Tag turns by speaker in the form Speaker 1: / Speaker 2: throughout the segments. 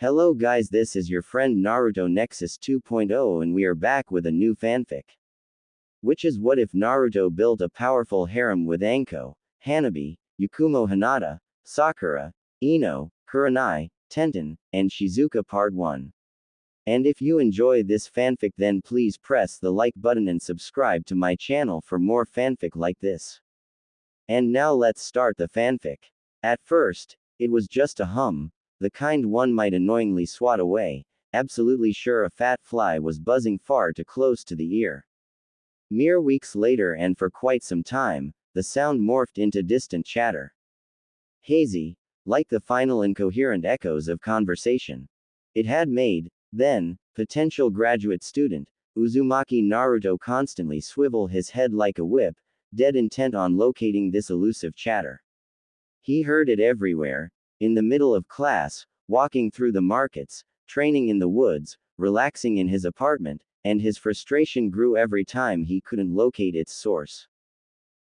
Speaker 1: Hello guys, this is your friend Naruto Nexus 2.0 and we are back with a new fanfic. Which is what if Naruto built a powerful harem with Anko, Hanabi, Yakumo Hinata, Sakura, Ino, Kurenai, Tenten, and Shizuka Part 1. And if you enjoy this fanfic then please press the like button and subscribe to my channel for more fanfic like this. And now let's start the fanfic. At first, it was just a hum, the kind one might annoyingly swat away, absolutely sure a fat fly was buzzing far too close to the ear. Mere weeks later and for quite some time, the sound morphed into distant chatter. Hazy, like the final incoherent echoes of conversation. It had made, then, potential graduate student, Uzumaki Naruto constantly swivel his head like a whip, dead intent on locating this elusive chatter. He heard it everywhere, in the middle of class, walking through the markets, training in the woods, relaxing in his apartment, and his frustration grew every time he couldn't locate its source.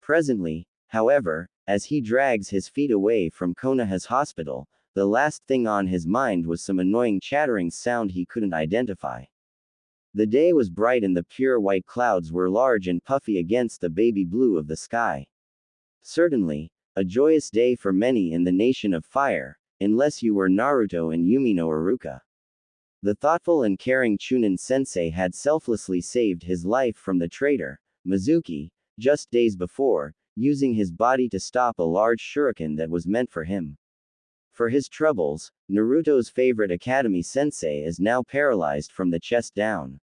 Speaker 1: Presently, however, as he drags his feet away from Konoha's hospital, the last thing on his mind was some annoying chattering sound he couldn't identify. The day was bright and the pure white clouds were large and puffy against the baby blue of the sky. Certainly, a joyous day for many in the Nation of Fire, unless you were Naruto and Yumi no Iruka. The thoughtful and caring Chunin sensei had selflessly saved his life from the traitor, Mizuki, just days before, using his body to stop a large shuriken that was meant for him. For his troubles, Naruto's favorite academy sensei is now paralyzed from the chest down.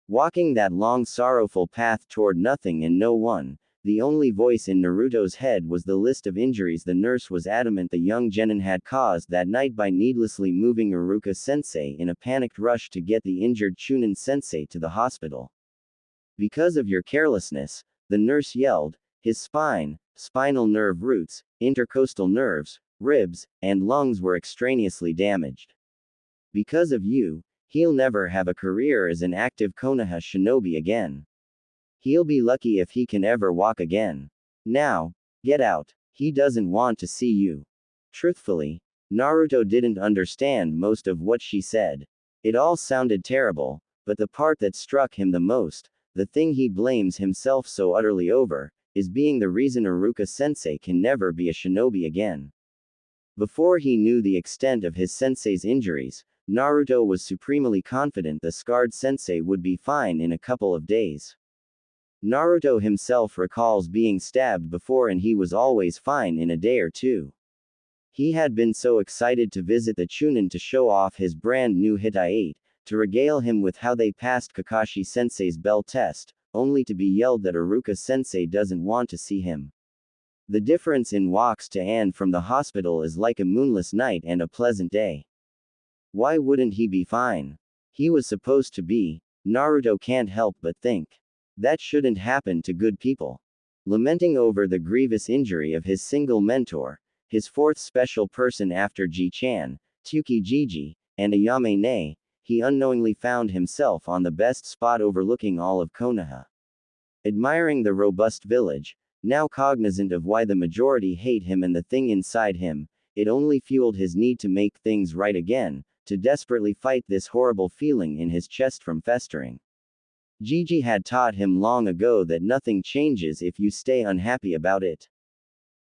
Speaker 1: Walking that long sorrowful path toward nothing and no one, the only voice in Naruto's head was the list of injuries the nurse was adamant the young genin had caused that night by needlessly moving Iruka sensei in a panicked rush to get the injured Chunin sensei to the hospital. Because of your carelessness, the nurse yelled, his spine, spinal nerve roots, intercostal nerves, ribs, and lungs were extraneously damaged. Because of you, he'll never have a career as an active Konoha shinobi again. He'll be lucky if he can ever walk again. Now, get out. He doesn't want to see you. Truthfully, Naruto didn't understand most of what she said. It all sounded terrible, but the part that struck him the most, the thing he blames himself so utterly over, is being the reason Iruka sensei can never be a shinobi again. Before he knew the extent of his sensei's injuries, Naruto was supremely confident the scarred sensei would be fine in a couple of days. Naruto himself recalls being stabbed before and he was always fine in a day or two. He had been so excited to visit the Chunin to show off his brand new Hitai-8, to regale him with how they passed Kakashi sensei's bell test, only to be yelled that Iruka sensei doesn't want to see him. The difference in walks to and from the hospital is like a moonless night and a pleasant day. Why wouldn't he be fine? He was supposed to be. Naruto can't help but think. That shouldn't happen to good people. Lamenting over the grievous injury of his single mentor, his fourth special person after Ji-chan, Tsukiji, and Ayame, he unknowingly found himself on the best spot overlooking all of Konoha. Admiring the robust village, now cognizant of why the majority hate him and the thing inside him, it only fueled his need to make things right again, to desperately fight this horrible feeling in his chest from festering. Gigi had taught him long ago that nothing changes if you stay unhappy about it.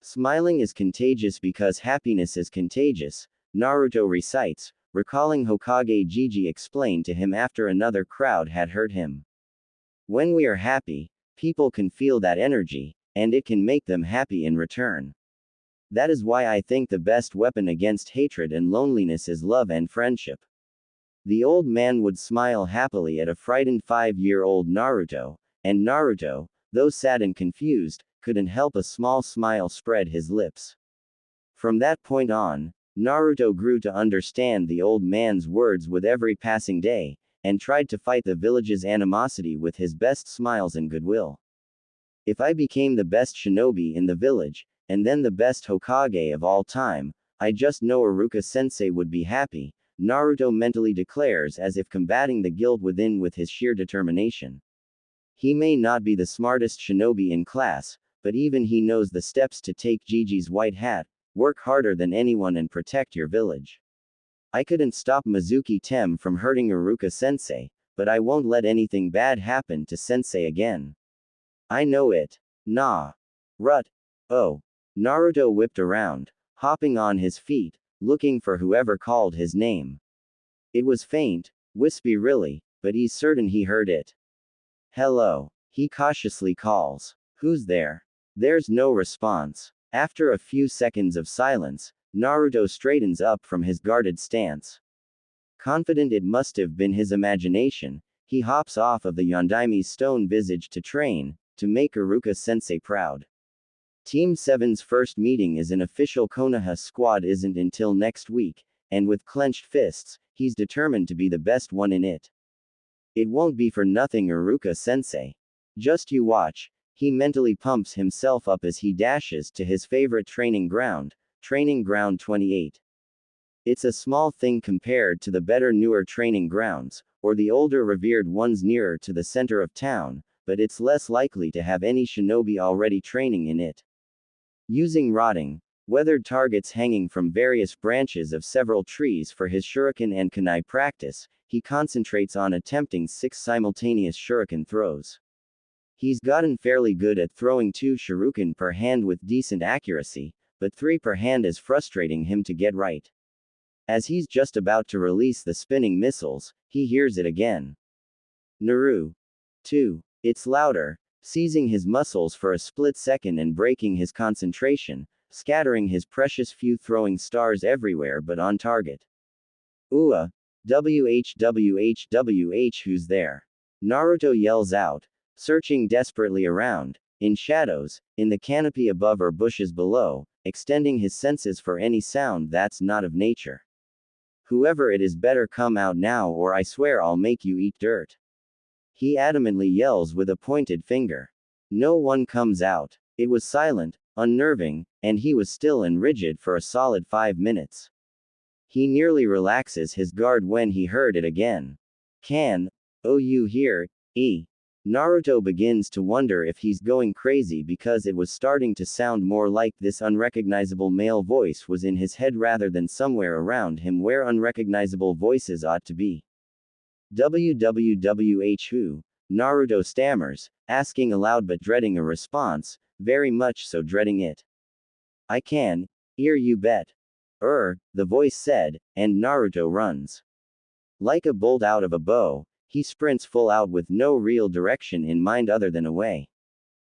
Speaker 1: Smiling is contagious because happiness is contagious, Naruto recites, recalling Hokage Gigi explained to him after another crowd had hurt him. When we are happy, people can feel that energy, and it can make them happy in return. That is why I think the best weapon against hatred and loneliness is love and friendship. The old man would smile happily at a frightened 5-year-old Naruto, and Naruto, though sad and confused, couldn't help a small smile spread his lips. From that point on, Naruto grew to understand the old man's words with every passing day, and tried to fight the village's animosity with his best smiles and goodwill. If I became the best shinobi in the village, and then the best Hokage of all time, I just know Iruka sensei would be happy, Naruto mentally declares as if combating the guilt within with his sheer determination. He may not be the smartest shinobi in class, but even he knows the steps to take Gigi's white hat, work harder than anyone and protect your village. I couldn't stop Mizuki Tem from hurting Iruka-sensei, but I won't let anything bad happen to sensei again. I know it. Nah. Rut. Oh. Naruto whipped around, hopping on his feet, looking for whoever called his name. It was faint, wispy really, but he's certain he heard it. Hello. He cautiously calls. Who's there? There's no response. After a few seconds of silence, Naruto straightens up from his guarded stance. Confident it must have been his imagination, he hops off of the Yondaime's stone visage to train, to make Iruka-sensei proud. Team 7's first meeting as an official Konoha squad isn't until next week, and with clenched fists, he's determined to be the best one in it. It won't be for nothing, Iruka-sensei. Just you watch. He mentally pumps himself up as he dashes to his favorite training ground 28. It's a small thing compared to the better newer training grounds, or the older revered ones nearer to the center of town, but it's less likely to have any shinobi already training in it. Using rotting, weathered targets hanging from various branches of several trees for his shuriken and kunai practice, he concentrates on attempting 6 simultaneous shuriken throws. He's gotten fairly good at throwing 2 shuriken per hand with decent accuracy, but 3 per hand is frustrating him to get right. As he's just about to release the spinning missiles, he hears it again. Naru. 2. It's louder, seizing his muscles for a split second and breaking his concentration, scattering his precious few throwing stars everywhere but on target. Ua. WH, who's there? Naruto yells out, searching desperately around, in shadows, in the canopy above or bushes below, extending his senses for any sound that's not of nature. Whoever it is better come out now or I swear I'll make you eat dirt. He adamantly yells with a pointed finger. No one comes out. It was silent, unnerving, and he was still and rigid for a solid 5 minutes. He nearly relaxes his guard when he heard it again. Oh, you hear, Naruto begins to wonder if he's going crazy because it was starting to sound more like this unrecognizable male voice was in his head rather than somewhere around him where unrecognizable voices ought to be. Who? Naruto stammers, asking aloud but dreading a response, very much so dreading it. I can, you bet. The voice said, and Naruto runs. Like a bolt out of a bow, he sprints full out with no real direction in mind other than away.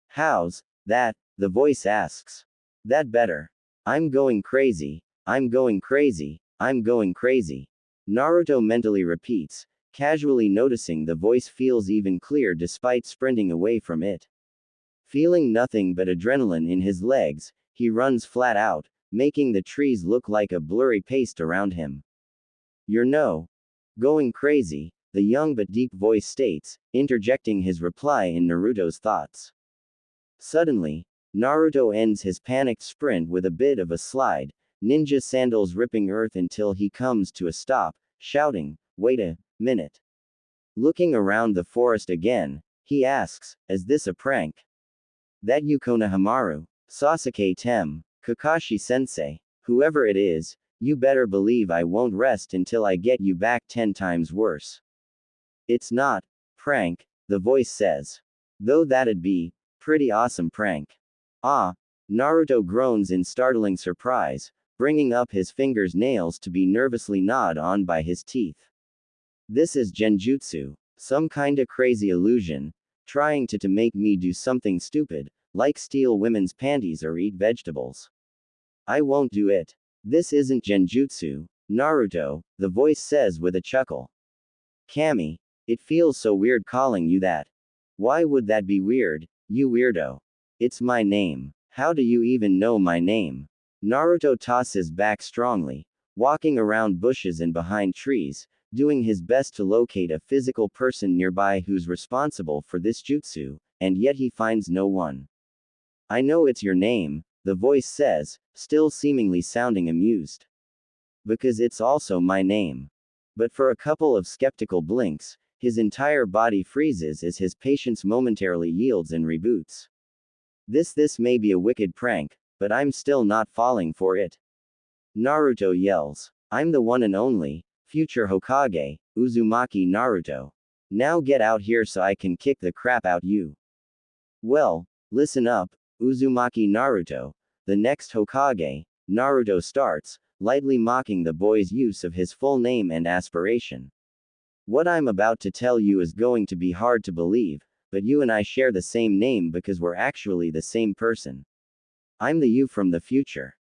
Speaker 1: How's that? The voice asks. That better. I'm going crazy, I'm going crazy, I'm going crazy. Naruto mentally repeats, casually noticing the voice feels even clear despite sprinting away from it. Feeling nothing but adrenaline in his legs, he runs flat out, making the trees look like a blurry paste around him. You're no going crazy, the young but deep voice states, interjecting his reply in Naruto's thoughts. Suddenly, Naruto ends his panicked sprint with a bit of a slide, ninja sandals ripping earth until he comes to a stop, shouting, wait a minute. Looking around the forest again, he asks, is this a prank? That you Konohamaru, Sasuke Tem, Kakashi-sensei, whoever it is, you better believe I won't rest until I get you back 10 times worse. It's not prank, the voice says. Though that'd be pretty awesome prank. Naruto groans in startling surprise, bringing up his fingers' nails to be nervously gnawed on by his teeth. This is genjutsu, some kinda crazy illusion, trying to make me do something stupid, like steal women's panties or eat vegetables. I won't do it. This isn't genjutsu, Naruto, the voice says with a chuckle. Kami, it feels so weird calling you that. Why would that be weird, you weirdo? It's my name. How do you even know my name? Naruto tosses back strongly, walking around bushes and behind trees, doing his best to locate a physical person nearby who's responsible for this jutsu, and yet he finds no one. I know it's your name, the voice says, still seemingly sounding amused. Because it's also my name. But for a couple of skeptical blinks, his entire body freezes as his patience momentarily yields and reboots. This may be a wicked prank, but I'm still not falling for it. Naruto yells. I'm the one and only, future Hokage, Uzumaki Naruto. Now get out here so I can kick the crap out you. Well, listen up, Uzumaki Naruto, the next Hokage. Naruto starts, lightly mocking the boy's use of his full name and aspiration. What I'm about to tell you is going to be hard to believe, but you and I share the same name because we're actually the same person. I'm the you from the future.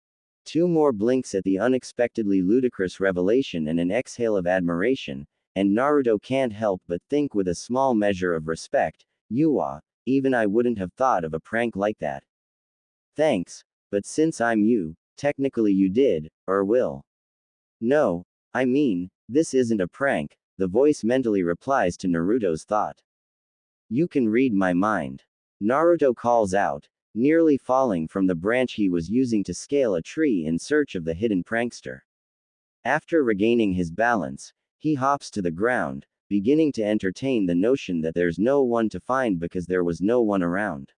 Speaker 1: Two more blinks at the unexpectedly ludicrous revelation and an exhale of admiration, and Naruto can't help but think with a small measure of respect, even I wouldn't have thought of a prank like that. Thanks, but since I'm you, technically you did, or will. No, I mean, this isn't a prank, the voice mentally replies to Naruto's thought. You can read my mind. Naruto calls out, nearly falling from the branch he was using to scale a tree in search of the hidden prankster. After regaining his balance, he hops to the ground, beginning to entertain the notion that there's no one to find because there was no one around.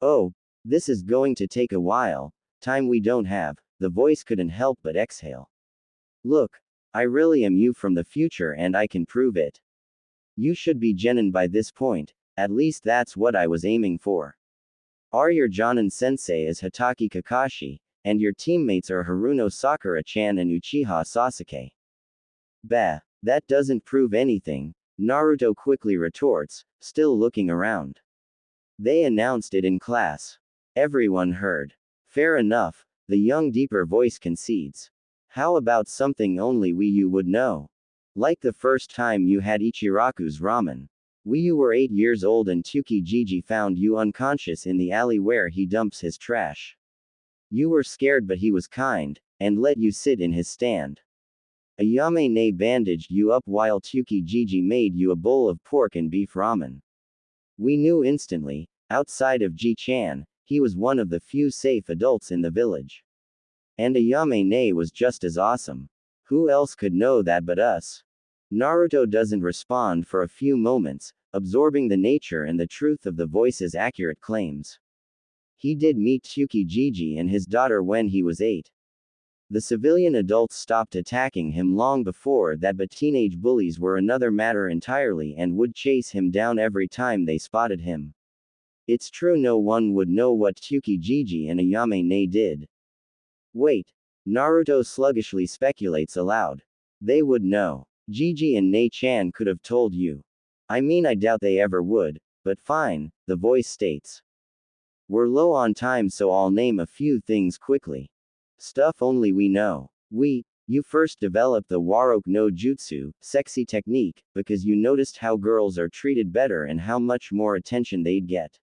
Speaker 1: Oh, this is going to take a while, time we don't have, the voice couldn't help but exhale. Look, I really am you from the future and I can prove it. You should be genin by this point, at least that's what I was aiming for. Your Jonin sensei is Hatake Kakashi, and your teammates are Haruno Sakura-chan and Uchiha Sasuke. Bah, that doesn't prove anything, Naruto quickly retorts, still looking around. They announced it in class. Everyone heard. Fair enough, the young deeper voice concedes. How about something only you would know? Like the first time you had Ichiraku's ramen. You were 8 years old and Tsukijiji found you unconscious in the alley where he dumps his trash. You were scared but he was kind, and let you sit in his stand. Ayame bandaged you up while Tsukijiji made you a bowl of pork and beef ramen. We knew instantly, outside of Ji-chan, he was one of the few safe adults in the village. And Ayame was just as awesome. Who else could know that but us? Naruto doesn't respond for a few moments, absorbing the nature and the truth of the voice's accurate claims. He did meet Tsukijiji and his daughter when he was 8. The civilian adults stopped attacking him long before that, but teenage bullies were another matter entirely and would chase him down every time they spotted him. It's true no one would know what Tsukijiji and Ayame did. Wait. Naruto sluggishly speculates aloud. They would know. Gigi and Nei-chan could have told you. I mean, I doubt they ever would, but fine, the voice states. We're low on time, so I'll name a few things quickly. Stuff only we know. You first developed the Warok no Jutsu, sexy technique, because you noticed how girls are treated better and how much more attention they'd get.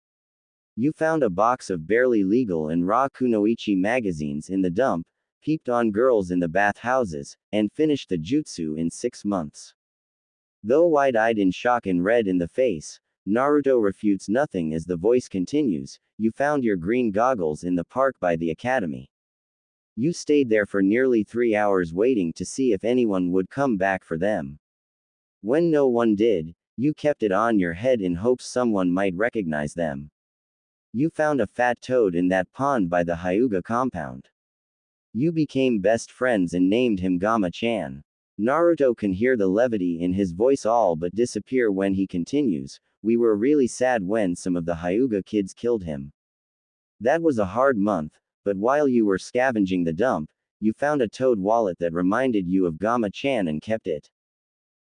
Speaker 1: You found a box of barely legal and raw kunoichi magazines in the dump, peeped on girls in the bathhouses, and finished the jutsu in 6 months. Though wide-eyed in shock and red in the face, Naruto refutes nothing as the voice continues. You found your green goggles in the park by the academy. You stayed there for nearly 3 hours waiting to see if anyone would come back for them. When no one did, you kept it on your head in hopes someone might recognize them. You found a fat toad in that pond by the Hyuga compound. You became best friends and named him Gama-chan. Naruto can hear the levity in his voice all but disappear when he continues. We were really sad when some of the Hyuga kids killed him. That was a hard month, but while you were scavenging the dump, you found a toad wallet that reminded you of Gama-chan and kept it.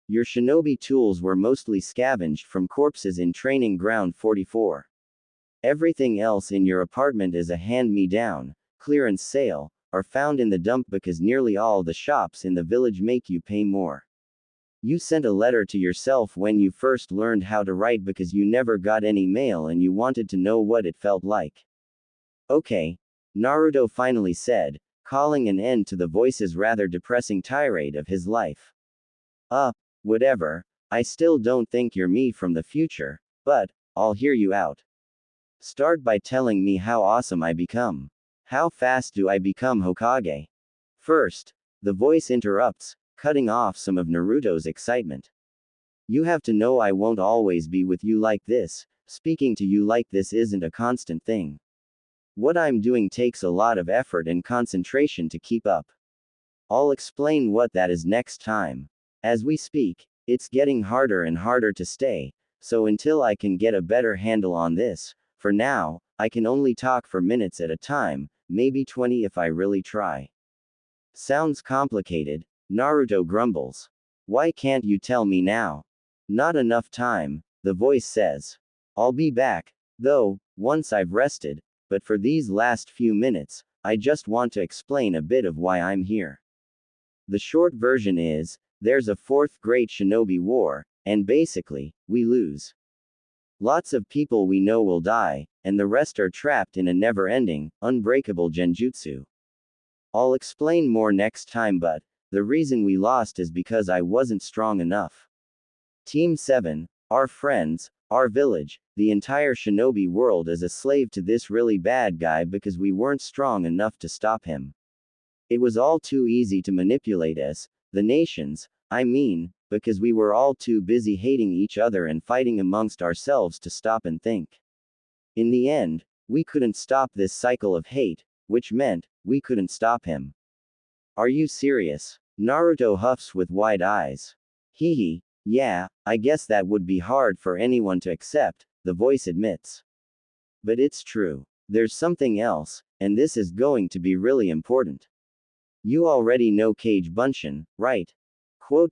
Speaker 1: Your shinobi tools were mostly scavenged from corpses in Training Ground 44. Everything else in your apartment is a hand-me-down, clearance sale, are found in the dump because nearly all the shops in the village make you pay more. You sent a letter to yourself when you first learned how to write because you never got any mail and you wanted to know what it felt like. Okay. Naruto finally said, calling an end to the voice's rather depressing tirade of his life. Whatever, I still don't think you're me from the future, but I'll hear you out. Start by telling me how awesome I become. How fast do I become Hokage? First, the voice interrupts, cutting off some of Naruto's excitement. You have to know I won't always be with you like this. Speaking to you like this isn't a constant thing. What I'm doing takes a lot of effort and concentration to keep up. I'll explain what that is next time. As we speak, it's getting harder and harder to stay, so until I can get a better handle on this, for now, I can only talk for minutes at a time, maybe 20 if I really try. Sounds complicated, Naruto grumbles. Why can't you tell me now? Not enough time, the voice says. I'll be back, though, once I've rested, but for these last few minutes, I just want to explain a bit of why I'm here. The short version is, there's a fourth great shinobi war, and basically, we lose. Lots of people we know will die, and the rest are trapped in a never-ending, unbreakable genjutsu. I'll explain more next time, but the reason we lost is because I wasn't strong enough. Team 7, our friends, our village, the entire shinobi world is a slave to this really bad guy because we weren't strong enough to stop him. It was all too easy to manipulate us, the nations, I mean, because we were all too busy hating each other and fighting amongst ourselves to stop and think. In the end, we couldn't stop this cycle of hate, which meant, we couldn't stop him. Are you serious? Naruto huffs with wide eyes. Hee, yeah, I guess that would be hard for anyone to accept, the voice admits. But it's true. There's something else, and this is going to be really important. You already know Kage Bunshin, right? Quote.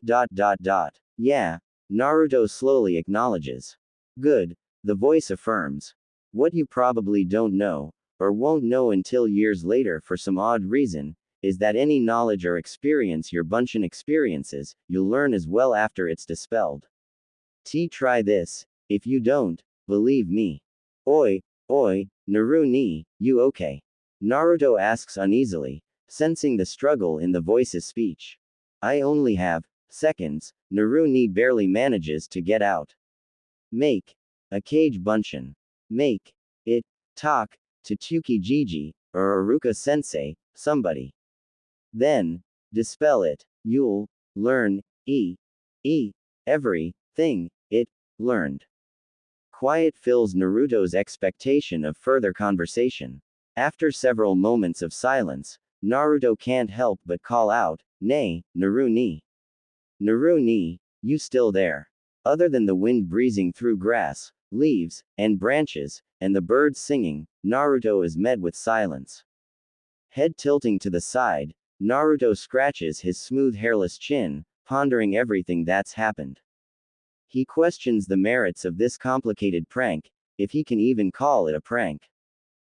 Speaker 1: Yeah, Naruto slowly acknowledges. Good, the voice affirms. What you probably don't know, or won't know until years later for some odd reason, is that any knowledge or experience your Bunshin experiences, you'll learn as well after it's dispelled. Try this, if you don't, believe me. Oi, Naru ni, you okay? Naruto asks uneasily, sensing the struggle in the voice's speech. I only have seconds, Naru ni barely manages to get out. Make a Kage Bunshin. Make it talk to Tsukijiji, or Aruka sensei, somebody. Then, dispel it. You'll learn everything it learned. Quiet fills Naruto's expectation of further conversation. After several moments of silence, Naruto can't help but call out, "Nay, Naru ni. Naru ni, you still there?" Other than the wind breezing through grass, leaves, and branches, and the birds singing, Naruto is met with silence. Head tilting to the side, Naruto scratches his smooth hairless chin, pondering everything that's happened. He questions the merits of this complicated prank, if he can even call it a prank.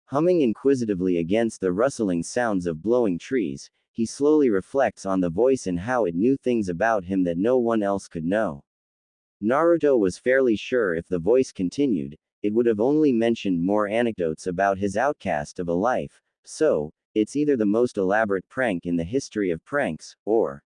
Speaker 1: Humming inquisitively against the rustling sounds of blowing trees, he slowly reflects on the voice and how it knew things about him that no one else could know. Naruto was fairly sure if the voice continued, it would have only mentioned more anecdotes about his outcast of a life, so, it's either the most elaborate prank in the history of pranks, or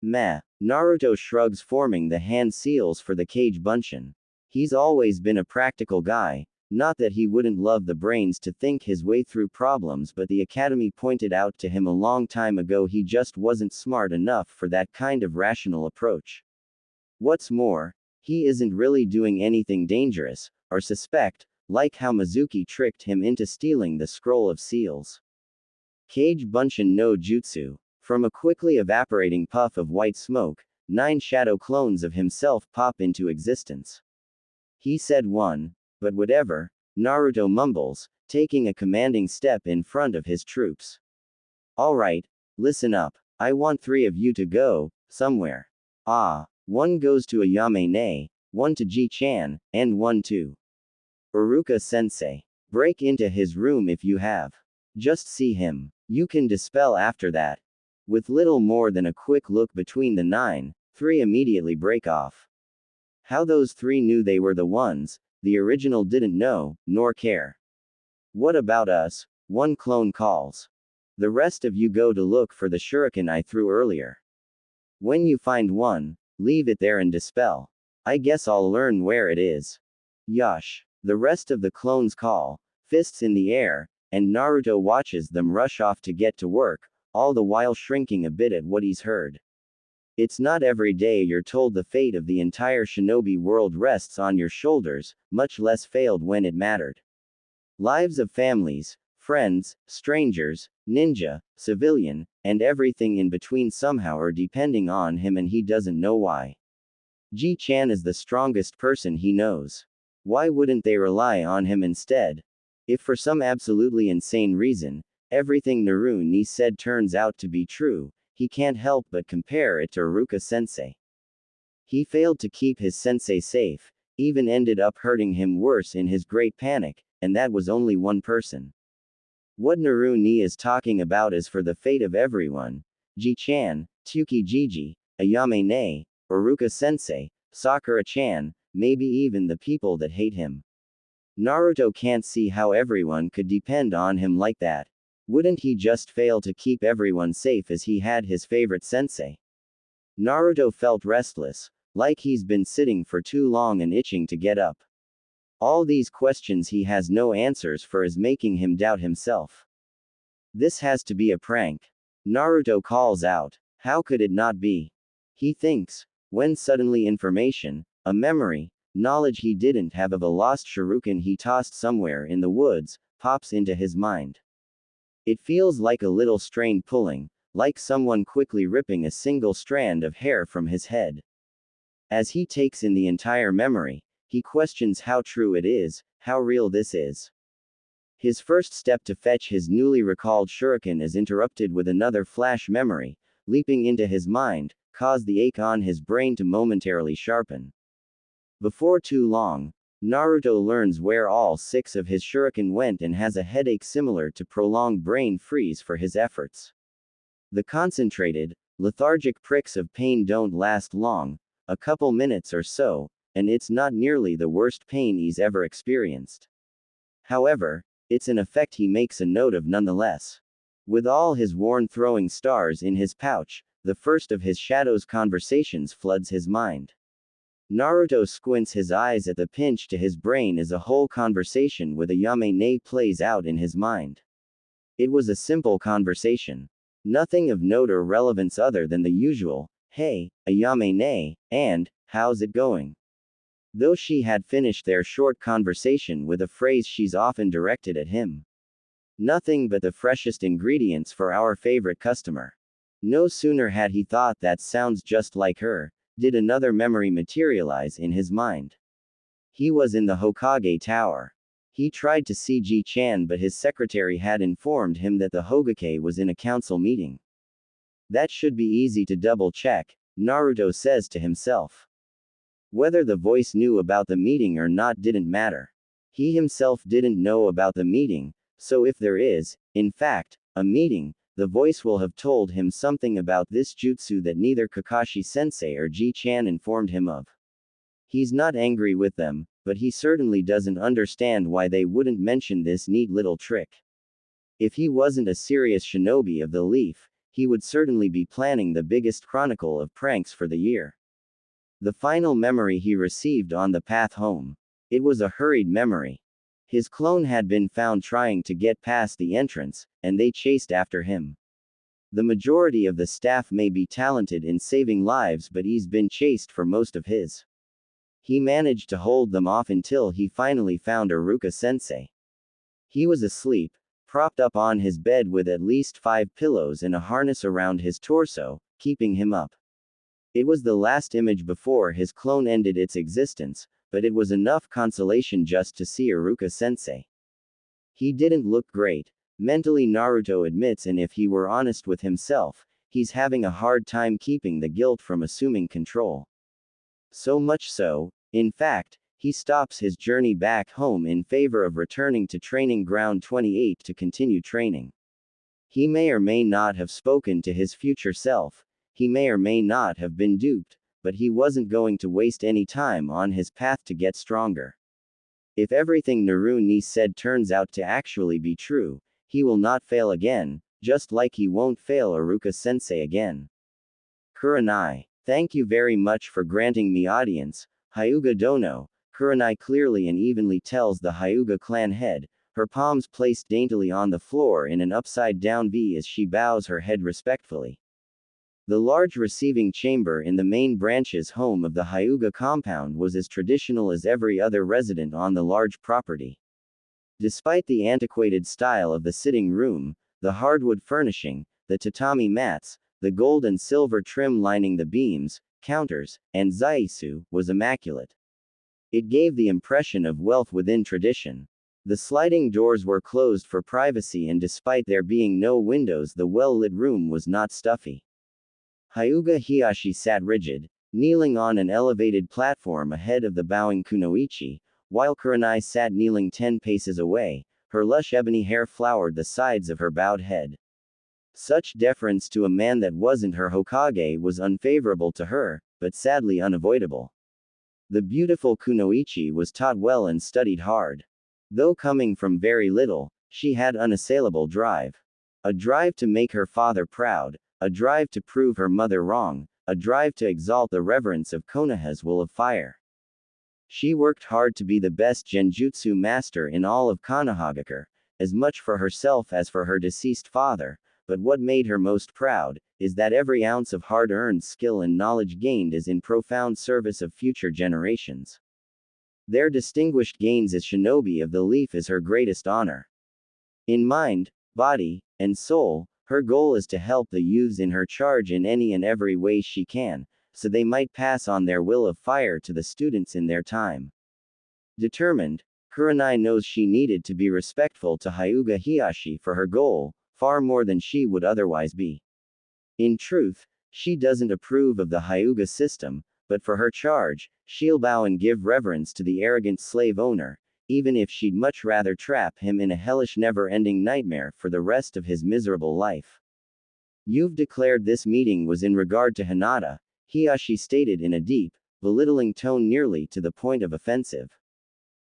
Speaker 1: meh. Naruto shrugs, forming the hand seals for the Kage Bunshin. He's always been a practical guy, not that he wouldn't love the brains to think his way through problems, but the academy pointed out to him a long time ago he just wasn't smart enough for that kind of rational approach. What's more, he isn't really doing anything dangerous, or suspect, like how Mizuki tricked him into stealing the scroll of seals. Kage Bunshin no Jutsu. From a quickly evaporating puff of white smoke, 9 shadow clones of himself pop into existence. He said one, but whatever, Naruto mumbles, taking a commanding step in front of his troops. Alright, listen up. I want 3 of you to go somewhere. One goes to Ayame, one to Ji-chan, and one to Aruka sensei. Break into his room if you have. Just see him. You can dispel after that. With little more than a quick look between the 9, 3 immediately break off. How those 3 knew they were the ones, the original didn't know, nor care. What about us? One clone calls. The rest of you go to look for the shuriken I threw earlier. When you find one, leave it there and dispel. I guess I'll learn where it is. Yosh. The rest of the clones call, fists in the air, and Naruto watches them rush off to get to work, all the while shrinking a bit at what he's heard. It's not every day you're told the fate of the entire shinobi world rests on your shoulders, much less failed when it mattered. Lives of families, friends, strangers, ninja, civilian, and everything in between somehow are depending on him and he doesn't know why. Ji-chan is the strongest person he knows. Why wouldn't they rely on him instead? If for some absolutely insane reason, everything Naruto said turns out to be true, he can't help but compare it to Iruka-sensei. He failed to keep his sensei safe, even ended up hurting him worse in his great panic, and that was only one person. What Naruto is talking about is for the fate of everyone. Ji-chan, Tsukiji, Ayame-ne, Iruka-sensei, Sakura-chan, maybe even the people that hate him. Naruto can't see how everyone could depend on him like that. Wouldn't he just fail to keep everyone safe as he had his favorite sensei? Naruto felt restless, like he's been sitting for too long and itching to get up. All these questions he has no answers for is making him doubt himself. This has to be a prank. Naruto calls out. How could it not be? He thinks, when suddenly information, a memory, knowledge he didn't have of a lost shuriken he tossed somewhere in the woods, pops into his mind. It feels like a little strain pulling, like someone quickly ripping a single strand of hair from his head. As he takes in the entire memory, he questions how true it is, how real this is. His first step to fetch his newly recalled shuriken is interrupted with another flash memory, leaping into his mind, cause the ache on his brain to momentarily sharpen. Before too long, Naruto learns where all 6 of his shuriken went and has a headache similar to prolonged brain freeze for his efforts. The concentrated, lethargic pricks of pain don't last long, a couple minutes or so, and it's not nearly the worst pain he's ever experienced. However, it's an effect he makes a note of nonetheless. With all his worn throwing stars in his pouch, the first of his shadow's conversations floods his mind. Naruto squints his eyes at the pinch to his brain as a whole conversation with Ayame-ne plays out in his mind. It was a simple conversation. Nothing of note or relevance other than the usual, "Hey, Ayame-ne," and, "How's it going?" Though she had finished their short conversation with a phrase she's often directed at him. Nothing but the freshest ingredients for our favorite customer. No sooner had he thought that sounds just like her, did another memory materialize in his mind. He was in the Hokage Tower. He tried to see Ji-chan but his secretary had informed him that the Hokage was in a council meeting. That should be easy to double check, Naruto says to himself. Whether the voice knew about the meeting or not didn't matter. He himself didn't know about the meeting, so if there is, in fact, a meeting, the voice will have told him something about this jutsu that neither Kakashi-sensei or Ji-chan informed him of. He's not angry with them, but he certainly doesn't understand why they wouldn't mention this neat little trick. If he wasn't a serious shinobi of the leaf, he would certainly be planning the biggest chronicle of pranks for the year. The final memory he received on the path home. It was a hurried memory. His clone had been found trying to get past the entrance, and they chased after him. The majority of the staff may be talented in saving lives, but he's been chased for most of his. He managed to hold them off until he finally found Iruka-sensei. He was asleep, propped up on his bed with at least 5 pillows and a harness around his torso, keeping him up. It was the last image before his clone ended its existence, but it was enough consolation just to see Iruka-sensei. He didn't look great, mentally Naruto admits, and if he were honest with himself, he's having a hard time keeping the guilt from assuming control. So much so, in fact, he stops his journey back home in favor of returning to Training Ground 28 to continue training. He may or may not have spoken to his future self, he may or may not have been duped, but he wasn't going to waste any time on his path to get stronger. If everything Naruto said turns out to actually be true, he will not fail again, just like he won't fail Iruka-sensei again. Kurenai. Thank you very much for granting me audience, Hyuga Dono. Kurenai clearly and evenly tells the Hyuga clan head, her palms placed daintily on the floor in an upside-down V as she bows her head respectfully. The large receiving chamber in the main branch's home of the Hyuga compound was as traditional as every other resident on the large property. Despite the antiquated style of the sitting room, the hardwood furnishing, the tatami mats, the gold and silver trim lining the beams, counters, and zaisu, was immaculate. It gave the impression of wealth within tradition. The sliding doors were closed for privacy, and despite there being no windows, the well-lit room was not stuffy. Hyuga Hiyashi sat rigid, kneeling on an elevated platform ahead of the bowing kunoichi, while Kurenai sat kneeling 10 paces away. Her lush ebony hair flowered the sides of her bowed head. Such deference to a man that wasn't her Hokage was unfavorable to her, but sadly unavoidable. The beautiful kunoichi was taught well and studied hard. Though coming from very little, she had unassailable drive. A drive to make her father proud, a drive to prove her mother wrong, a drive to exalt the reverence of Konoha's will of fire. She worked hard to be the best genjutsu master in all of Konohagakure, as much for herself as for her deceased father, but what made her most proud is that every ounce of hard-earned skill and knowledge gained is in profound service of future generations. Their distinguished gains as shinobi of the leaf is her greatest honor. In mind, body, and soul, her goal is to help the youths in her charge in any and every way she can, so they might pass on their will of fire to the students in their time. Determined, Kurenai knows she needed to be respectful to Hyuga Hiyashi for her goal, far more than she would otherwise be. In truth, she doesn't approve of the Hyuga system, but for her charge, she'll bow and give reverence to the arrogant slave owner, even if she'd much rather trap him in a hellish never-ending nightmare for the rest of his miserable life. You've declared this meeting was in regard to Hinata, Hiyashi stated in a deep, belittling tone nearly to the point of offensive.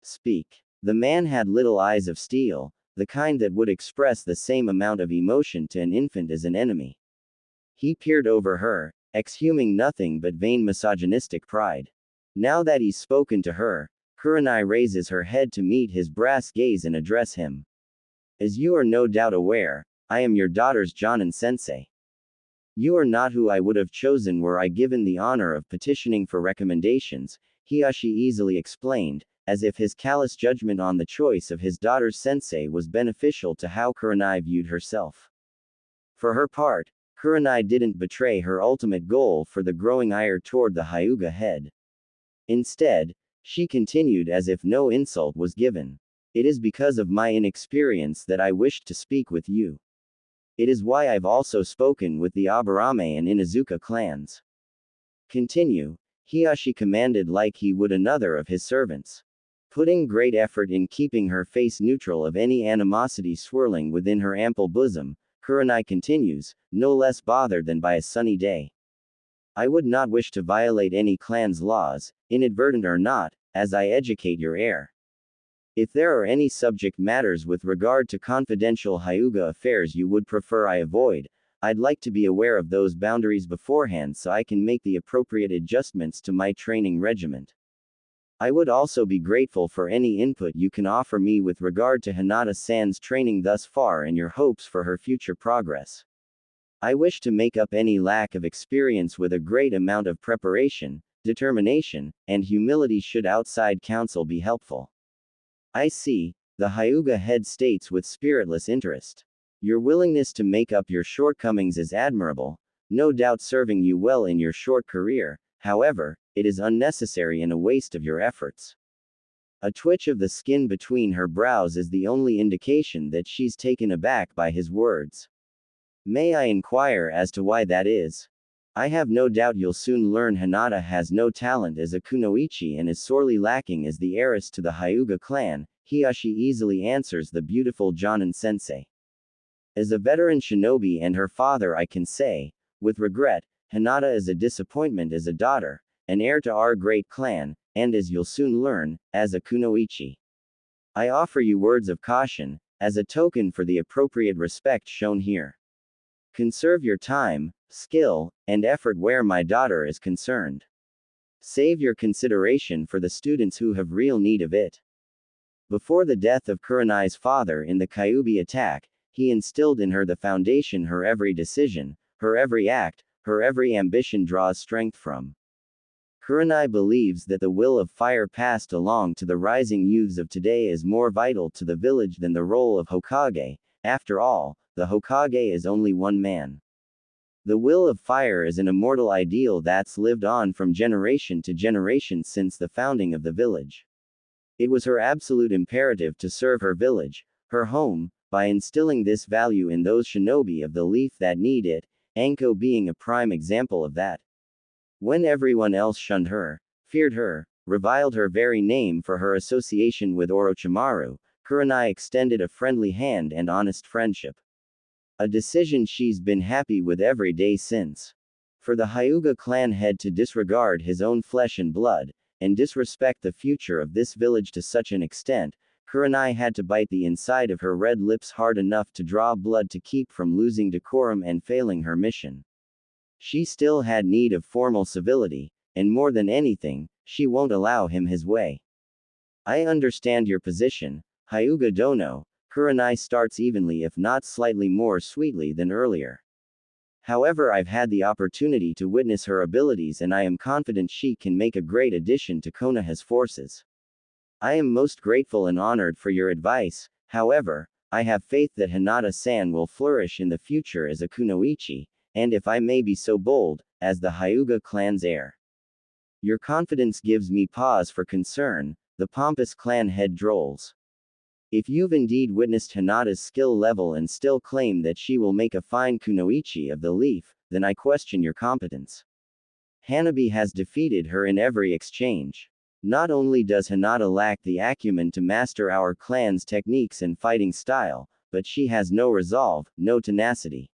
Speaker 1: Speak. The man had little eyes of steel, the kind that would express the same amount of emotion to an infant as an enemy. He peered over her, exhuming nothing but vain misogynistic pride. Now that he's spoken to her, Kurenai raises her head to meet his brass gaze and address him. As you are no doubt aware, I am your daughter's Jonin sensei. You are not who I would have chosen were I given the honor of petitioning for recommendations, Hiyashi easily explained, as if his callous judgment on the choice of his daughter's sensei was beneficial to how Kurenai viewed herself. For her part, Kurenai didn't betray her ultimate goal for the growing ire toward the Hyuga head. Instead, she continued as if no insult was given. It is because of my inexperience that I wished to speak with you. It is why I've also spoken with the Aburame and Inazuka clans. Continue, Hiyashi commanded like he would another of his servants. Putting great effort in keeping her face neutral of any animosity swirling within her ample bosom, Kurenai continues, no less bothered than by a sunny day. I would not wish to violate any clan's laws, inadvertent or not, as I educate your heir. If there are any subject matters with regard to confidential Hyuga affairs you would prefer I avoid, I'd like to be aware of those boundaries beforehand so I can make the appropriate adjustments to my training regiment. I would also be grateful for any input you can offer me with regard to Hinata-san's training thus far and your hopes for her future progress. I wish to make up any lack of experience with a great amount of preparation, determination, and humility should outside counsel be helpful. I see, the Hyuga head states with spiritless interest. Your willingness to make up your shortcomings is admirable, no doubt serving you well in your short career, however, it is unnecessary and a waste of your efforts. A twitch of the skin between her brows is the only indication that she's taken aback by his words. May I inquire as to why that is? I have no doubt you'll soon learn Hinata has no talent as a kunoichi and is sorely lacking as the heiress to the Hyuga clan, Hiyashi easily answers the beautiful Jonin sensei. As a veteran shinobi and her father I can say, with regret, Hinata is a disappointment as a daughter, an heir to our great clan, and as you'll soon learn, as a kunoichi. I offer you words of caution, as a token for the appropriate respect shown here. Conserve your time, skill, and effort where my daughter is concerned. Save your consideration for the students who have real need of it. Before the death of Kurenai's father in the Kyuubi attack, he instilled in her the foundation her every decision, her every act, her every ambition draws strength from. Kurenai believes that the will of fire passed along to the rising youths of today is more vital to the village than the role of Hokage. After all, the Hokage is only one man. The will of fire is an immortal ideal that's lived on from generation to generation since the founding of the village. It was her absolute imperative to serve her village, her home, by instilling this value in those shinobi of the leaf that need it, Anko being a prime example of that. When everyone else shunned her, feared her, reviled her very name for her association with Orochimaru, Kurenai extended a friendly hand and honest friendship. A decision she's been happy with every day since. For the Hyuga clan head to disregard his own flesh and blood, and disrespect the future of this village to such an extent, Kurenai had to bite the inside of her red lips hard enough to draw blood to keep from losing decorum and failing her mission. She still had need of formal civility, and more than anything, she won't allow him his way. I understand your position, Hyuga Dono. Kurenai starts evenly if not slightly more sweetly than earlier. However, I've had the opportunity to witness her abilities and I am confident she can make a great addition to Konoha's forces. I am most grateful and honored for your advice, however, I have faith that Hinata-san will flourish in the future as a kunoichi, and if I may be so bold, as the Hyuga clan's heir. Your confidence gives me pause for concern, the pompous clan head drolls. If you've indeed witnessed Hinata's skill level and still claim that she will make a fine kunoichi of the leaf, then I question your competence. Hanabi has defeated her in every exchange. Not only does Hinata lack the acumen to master our clan's techniques and fighting style, but she has no resolve, no tenacity.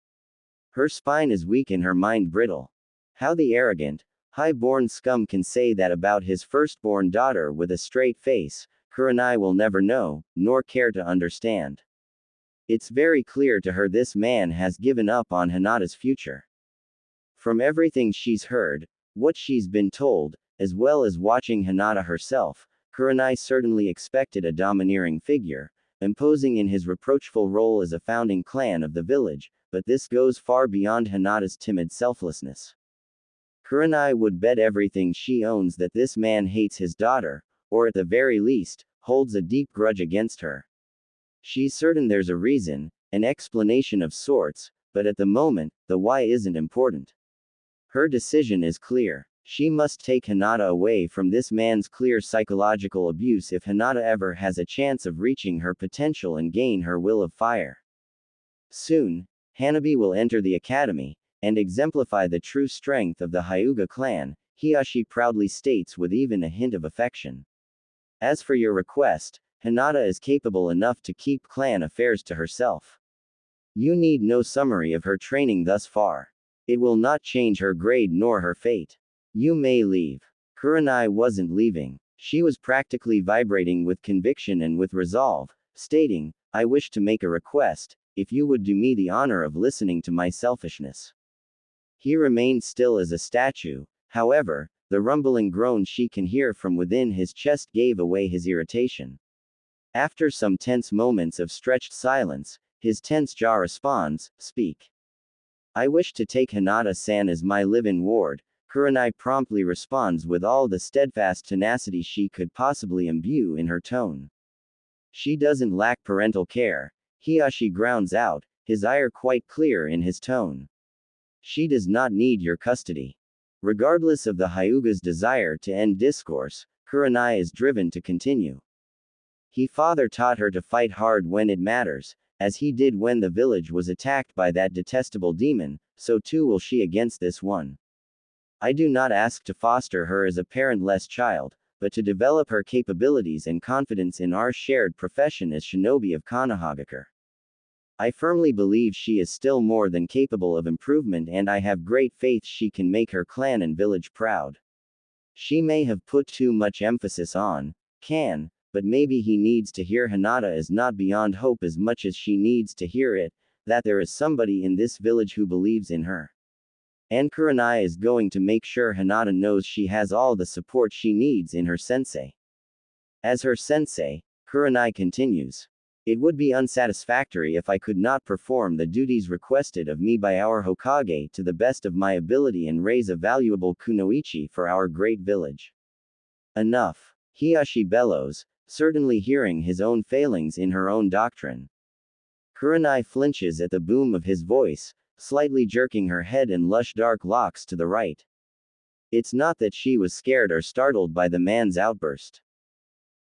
Speaker 1: Her spine is weak and her mind brittle. How the arrogant, high-born scum can say that about his firstborn daughter with a straight face, Kurenai will never know, nor care to understand. It's very clear to her this man has given up on Hinata's future. From everything she's heard, what she's been told, as well as watching Hinata herself, Kurenai certainly expected a domineering figure, imposing in his reproachful role as a founding clan of the village, but this goes far beyond Hinata's timid selflessness. Kurenai would bet everything she owns that this man hates his daughter, or at the very least, holds a deep grudge against her. She's certain there's a reason, an explanation of sorts, but at the moment, the why isn't important. Her decision is clear. She must take Hinata away from this man's clear psychological abuse if Hinata ever has a chance of reaching her potential and gain her will of fire. Soon, Hanabi will enter the academy, and exemplify the true strength of the Hyuga clan, Hiashi proudly states with even a hint of affection. As for your request, Hinata is capable enough to keep clan affairs to herself. You need no summary of her training thus far. It will not change her grade nor her fate. You may leave. Kurenai wasn't leaving. She was practically vibrating with conviction and with resolve, stating, I wish to make a request, if you would do me the honor of listening to my selfishness. He remained still as a statue, however, the rumbling groan she can hear from within his chest gave away his irritation. After some tense moments of stretched silence, his tense jaw responds, Speak. I wish to take Hinata-san as my live-in ward, Kurenai promptly responds with all the steadfast tenacity she could possibly imbue in her tone. She doesn't lack parental care, Hiashi grounds out, his ire quite clear in his tone. She does not need your custody. Regardless of the Hyuga's desire to end discourse, Kurenai is driven to continue. He father taught her to fight hard when it matters, as he did when the village was attacked by that detestable demon, so too will she against this one. I do not ask to foster her as a parentless child, but to develop her capabilities and confidence in our shared profession as shinobi of Konohagakure. I firmly believe she is still more than capable of improvement and I have great faith she can make her clan and village proud. She may have put too much emphasis on, can, but maybe he needs to hear Hinata is not beyond hope as much as she needs to hear it, that there is somebody in this village who believes in her. And Kurenai is going to make sure Hinata knows she has all the support she needs in her sensei. As her sensei, Kurenai continues. It would be unsatisfactory if I could not perform the duties requested of me by our Hokage to the best of my ability and raise a valuable kunoichi for our great village. Enough. Hiashi bellows, certainly hearing his own failings in her own doctrine. Kurenai flinches at the boom of his voice, slightly jerking her head and lush dark locks to the right. It's not that she was scared or startled by the man's outburst.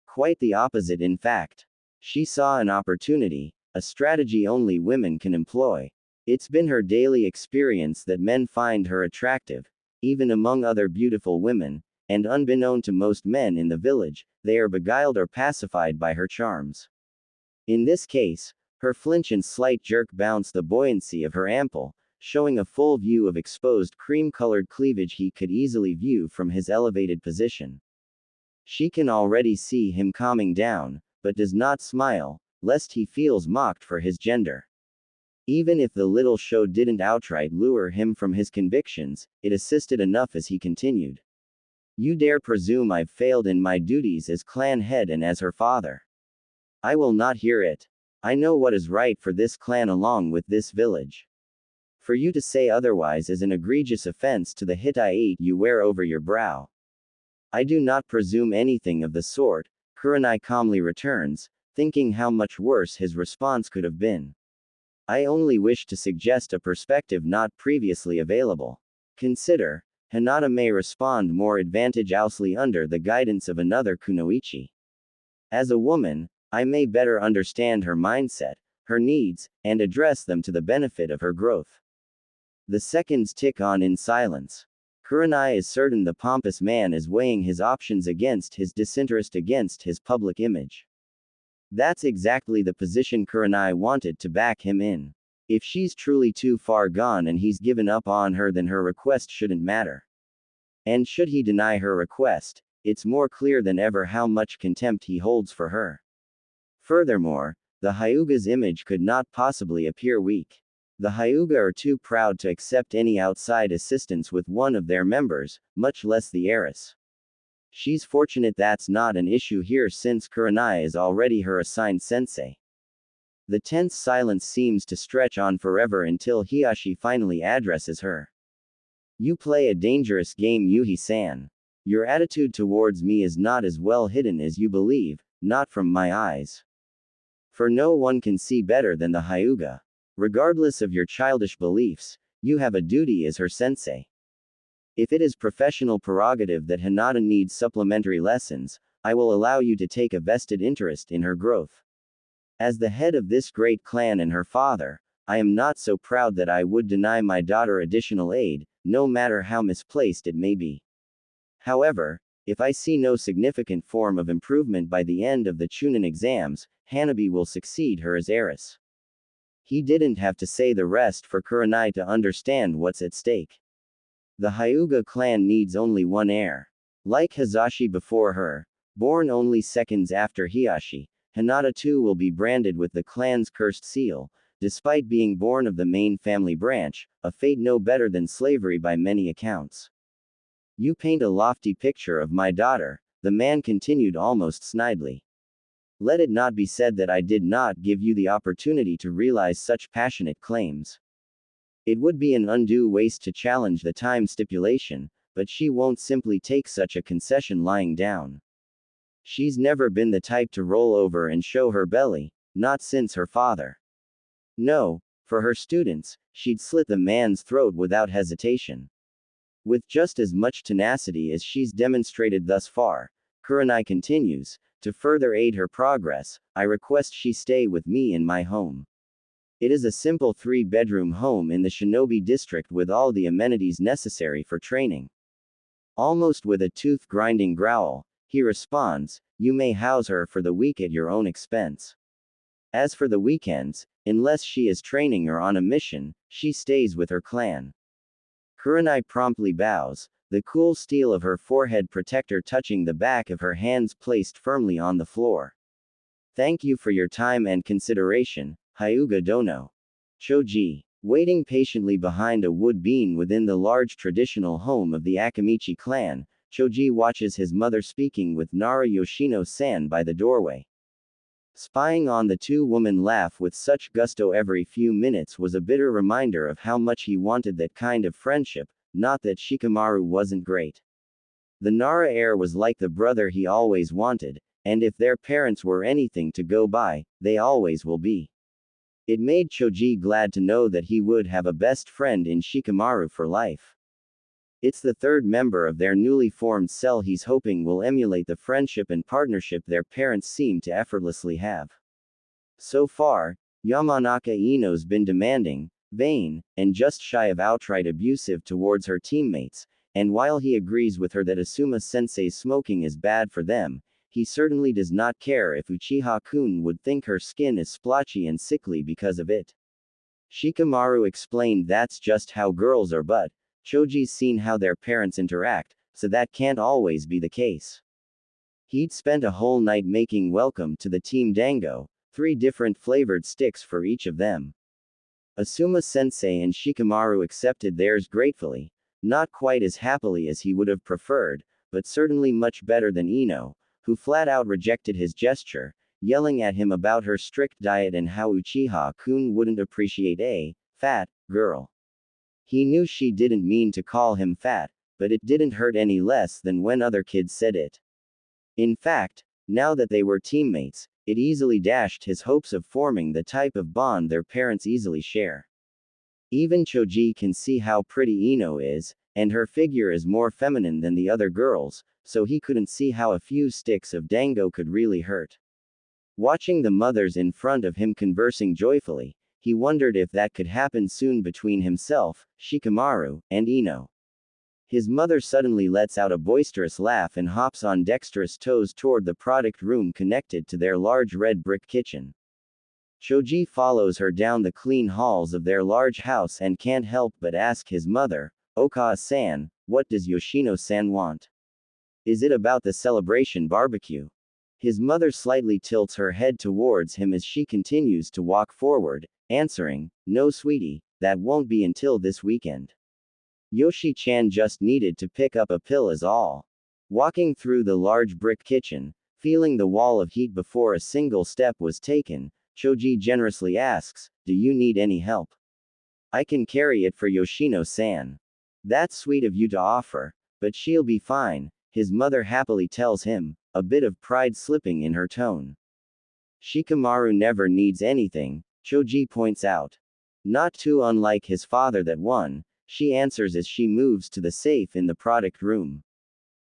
Speaker 1: Quite the opposite, in fact. She saw an opportunity, a strategy only women can employ. It's been her daily experience that men find her attractive, even among other beautiful women, and unbeknown to most men in the village, they are beguiled or pacified by her charms. In this case, her flinch and slight jerk bounce the buoyancy of her ample, showing a full view of exposed cream-colored cleavage he could easily view from his elevated position. She can already see him calming down, but does not smile, lest he feels mocked for his gender. Even if the little show didn't outright lure him from his convictions, it assisted enough as he continued. You dare presume I've failed in my duties as clan head and as her father. I will not hear it. I know what is right for this clan along with this village. For you to say otherwise is an egregious offense to the Hittite you wear over your brow. I do not presume anything of the sort, Kurenai calmly returns, thinking how much worse his response could have been. I only wish to suggest a perspective not previously available. Consider, Hinata may respond more advantageously under the guidance of another kunoichi. As a woman, I may better understand her mindset, her needs, and address them to the benefit of her growth. The seconds tick on in silence. Kurenai is certain the pompous man is weighing his options against his disinterest, against his public image. That's exactly the position Kurenai wanted to back him in. If she's truly too far gone and he's given up on her, then her request shouldn't matter. And should he deny her request, it's more clear than ever how much contempt he holds for her. Furthermore, the Hyuga's image could not possibly appear weak. The Hyuga are too proud to accept any outside assistance with one of their members, much less the heiress. She's fortunate that's not an issue here since Kurenai is already her assigned sensei. The tense silence seems to stretch on forever until Hiyashi finally addresses her. You play a dangerous game, Yuhi-san. Your attitude towards me is not as well hidden as you believe, not from my eyes. For no one can see better than the Hyuga. Regardless of your childish beliefs, you have a duty as her sensei. If it is professional prerogative that Hinata needs supplementary lessons, I will allow you to take a vested interest in her growth. As the head of this great clan and her father, I am not so proud that I would deny my daughter additional aid, no matter how misplaced it may be. However, if I see no significant form of improvement by the end of the Chunin exams, Hanabi will succeed her as heiress. He didn't have to say the rest for Kurenai to understand what's at stake. The Hyuga clan needs only one heir. Like Hizashi before her, born only seconds after Hiyashi, Hinata too will be branded with the clan's cursed seal, despite being born of the main family branch, a fate no better than slavery by many accounts. You paint a lofty picture of my daughter, the man continued almost snidely. Let it not be said that I did not give you the opportunity to realize such passionate claims. It would be an undue waste to challenge the time stipulation, but she won't simply take such a concession lying down. She's never been the type to roll over and show her belly, not since her father. No, for her students, she'd slit the man's throat without hesitation. With just as much tenacity as she's demonstrated thus far, Kurenai continues, to further aid her progress, I request she stay with me in my home. It is a simple 3-bedroom home in the Shinobi district with all the amenities necessary for training. Almost with a tooth-grinding growl, he responds, you may house her for the week at your own expense. As for the weekends, unless she is training or on a mission, she stays with her clan. Kurenai promptly bows, the cool steel of her forehead protector touching the back of her hands placed firmly on the floor. Thank you for your time and consideration, Hyuga Dono. Choji, waiting patiently behind a wood beam within the large traditional home of the Akamichi clan, Choji watches his mother speaking with Nara Yoshino-san by the doorway. Spying on the two women laugh with such gusto every few minutes was a bitter reminder of how much he wanted that kind of friendship, not that Shikamaru wasn't great. The Nara heir was like the brother he always wanted, and if their parents were anything to go by, they always will be. It made Choji glad to know that he would have a best friend in Shikamaru for life. It's the third member of their newly formed cell he's hoping will emulate the friendship and partnership their parents seem to effortlessly have. So far, Yamanaka Ino's been demanding, vain, and just shy of outright abusive towards her teammates, and while he agrees with her that Asuma-sensei's smoking is bad for them, he certainly does not care if Uchiha-kun would think her skin is splotchy and sickly because of it. Shikamaru explained that's just how girls are, but Choji's seen how their parents interact, so that can't always be the case. He'd spent a whole night making welcome to the team dango, 3 different flavored sticks for each of them. Asuma-sensei and Shikamaru accepted theirs gratefully, not quite as happily as he would have preferred, but certainly much better than Ino, who flat out rejected his gesture, yelling at him about her strict diet and how Uchiha-kun wouldn't appreciate a fat girl. He knew she didn't mean to call him fat, but it didn't hurt any less than when other kids said it. In fact, now that they were teammates, it easily dashed his hopes of forming the type of bond their parents easily share. Even Choji can see how pretty Ino is, and her figure is more feminine than the other girls, so he couldn't see how a few sticks of dango could really hurt. Watching the mothers in front of him conversing joyfully, he wondered if that could happen soon between himself, Shikamaru, and Ino. His mother suddenly lets out a boisterous laugh and hops on dexterous toes toward the product room connected to their large red brick kitchen. Choji follows her down the clean halls of their large house and can't help but ask his mother, Okawa-san, what does Yoshino-san want? Is it about the celebration barbecue? His mother slightly tilts her head towards him as she continues to walk forward, answering, no sweetie, that won't be until this weekend. Yoshi-chan just needed to pick up a pill is all. Walking through the large brick kitchen, feeling the wall of heat before a single step was taken, Choji generously asks, do you need any help? I can carry it for Yoshino-san. That's sweet of you to offer, but she'll be fine, his mother happily tells him, a bit of pride slipping in her tone. Shikamaru never needs anything, Choji points out. Not too unlike his father that one, she answers as she moves to the safe in the product room.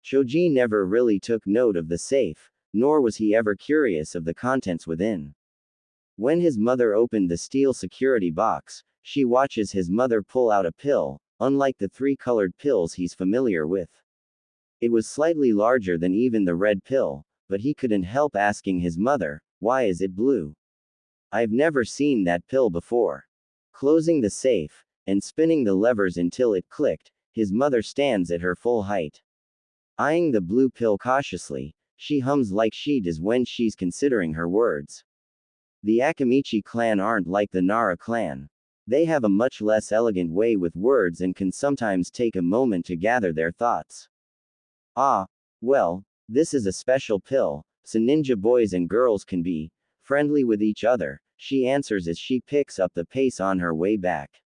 Speaker 1: Choji never really took note of the safe, nor was he ever curious of the contents within. When his mother opened the steel security box, she watches his mother pull out a pill, unlike the 3 colored pills he's familiar with. It was slightly larger than even the red pill, but he couldn't help asking his mother, why is it blue? I've never seen that pill before. Closing the safe, and spinning the levers until it clicked, his mother stands at her full height. Eyeing the blue pill cautiously, she hums like she does when she's considering her words. The Akamichi clan aren't like the Nara clan. They have a much less elegant way with words and can sometimes take a moment to gather their thoughts. Ah, well, this is a special pill, so ninja boys and girls can be friendly with each other, she answers as she picks up the pace on her way back.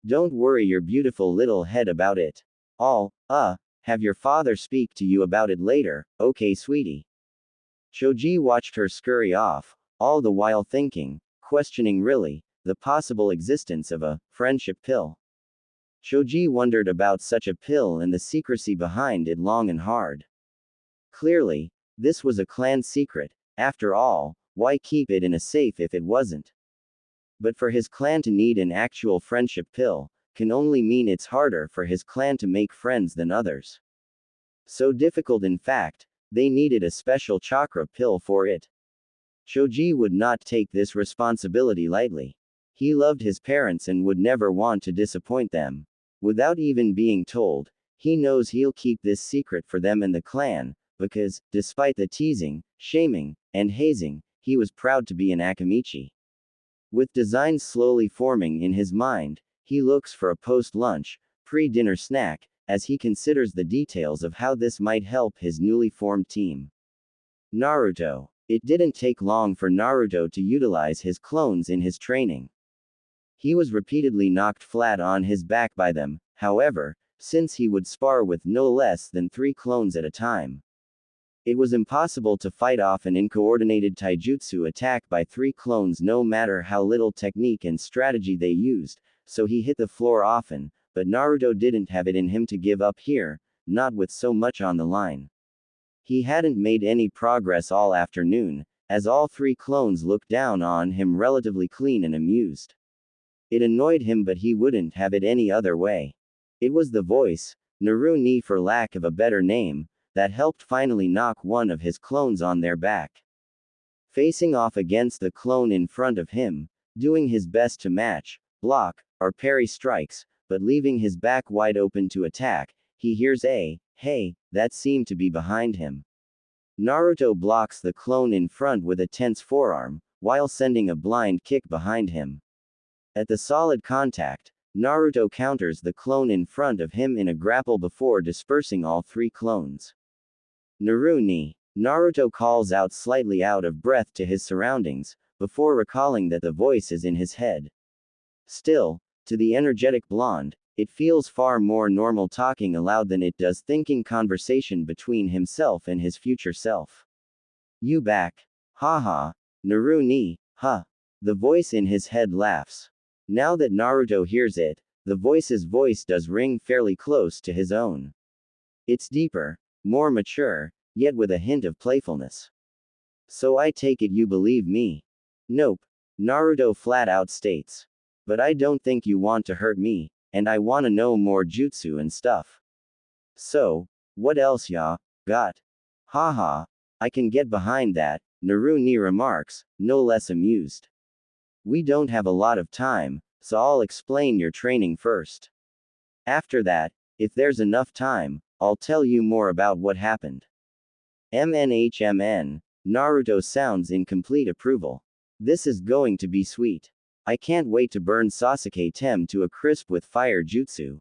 Speaker 1: Don't worry your beautiful little head about it. Have your father speak to you about it later, okay sweetie. Choji watched her scurry off, all the while thinking, questioning really, the possible existence of a friendship pill. Choji wondered about such a pill and the secrecy behind it long and hard. Clearly, this was a clan secret, after all, why keep it in a safe if it wasn't? But for his clan to need an actual friendship pill, can only mean it's harder for his clan to make friends than others. So difficult in fact, they needed a special chakra pill for it. Choji would not take this responsibility lightly. He loved his parents and would never want to disappoint them. Without even being told, he knows he'll keep this secret for them and the clan, because, despite the teasing, shaming, and hazing, he was proud to be an Akamichi. With designs slowly forming in his mind, he looks for a post-lunch, pre-dinner snack, as he considers the details of how this might help his newly formed team. Naruto. It didn't take long for Naruto to utilize his clones in his training. He was repeatedly knocked flat on his back by them, however, since he would spar with no less than 3 clones at a time. It was impossible to fight off an uncoordinated taijutsu attack by 3 clones no matter how little technique and strategy they used, so he hit the floor often, but Naruto didn't have it in him to give up here, not with so much on the line. He hadn't made any progress all afternoon, as all 3 clones looked down on him relatively clean and amused. It annoyed him, but he wouldn't have it any other way. It was the voice, Naru ni for lack of a better name, that helped finally knock one of his clones on their back. Facing off against the clone in front of him, doing his best to match, block, or parry strikes, but leaving his back wide open to attack, he hears a, hey, that seemed to be behind him. Naruto blocks the clone in front with a tense forearm, while sending a blind kick behind him. At the solid contact, Naruto counters the clone in front of him in a grapple before dispersing all 3 clones. Naru ni, Naruto calls out slightly out of breath to his surroundings, before recalling that the voice is in his head. Still, to the energetic blonde, it feels far more normal talking aloud than it does thinking conversation between himself and his future self. You back. Haha. Naru ni, huh. The voice in his head laughs. Now that Naruto hears it, the voice's voice does ring fairly close to his own. It's deeper, more mature, yet with a hint of playfulness. So I take it you believe me? Nope. Naruto flat out states. But I don't think you want to hurt me, and I wanna know more jutsu and stuff. So, what else ya got? Haha. I can get behind that, Naru ni remarks, no less amused. We don't have a lot of time, so I'll explain your training first. After that, if there's enough time, I'll tell you more about what happened. MNHMN, Naruto sounds in complete approval. This is going to be sweet. I can't wait to burn Sasuke Tem to a crisp with fire jutsu.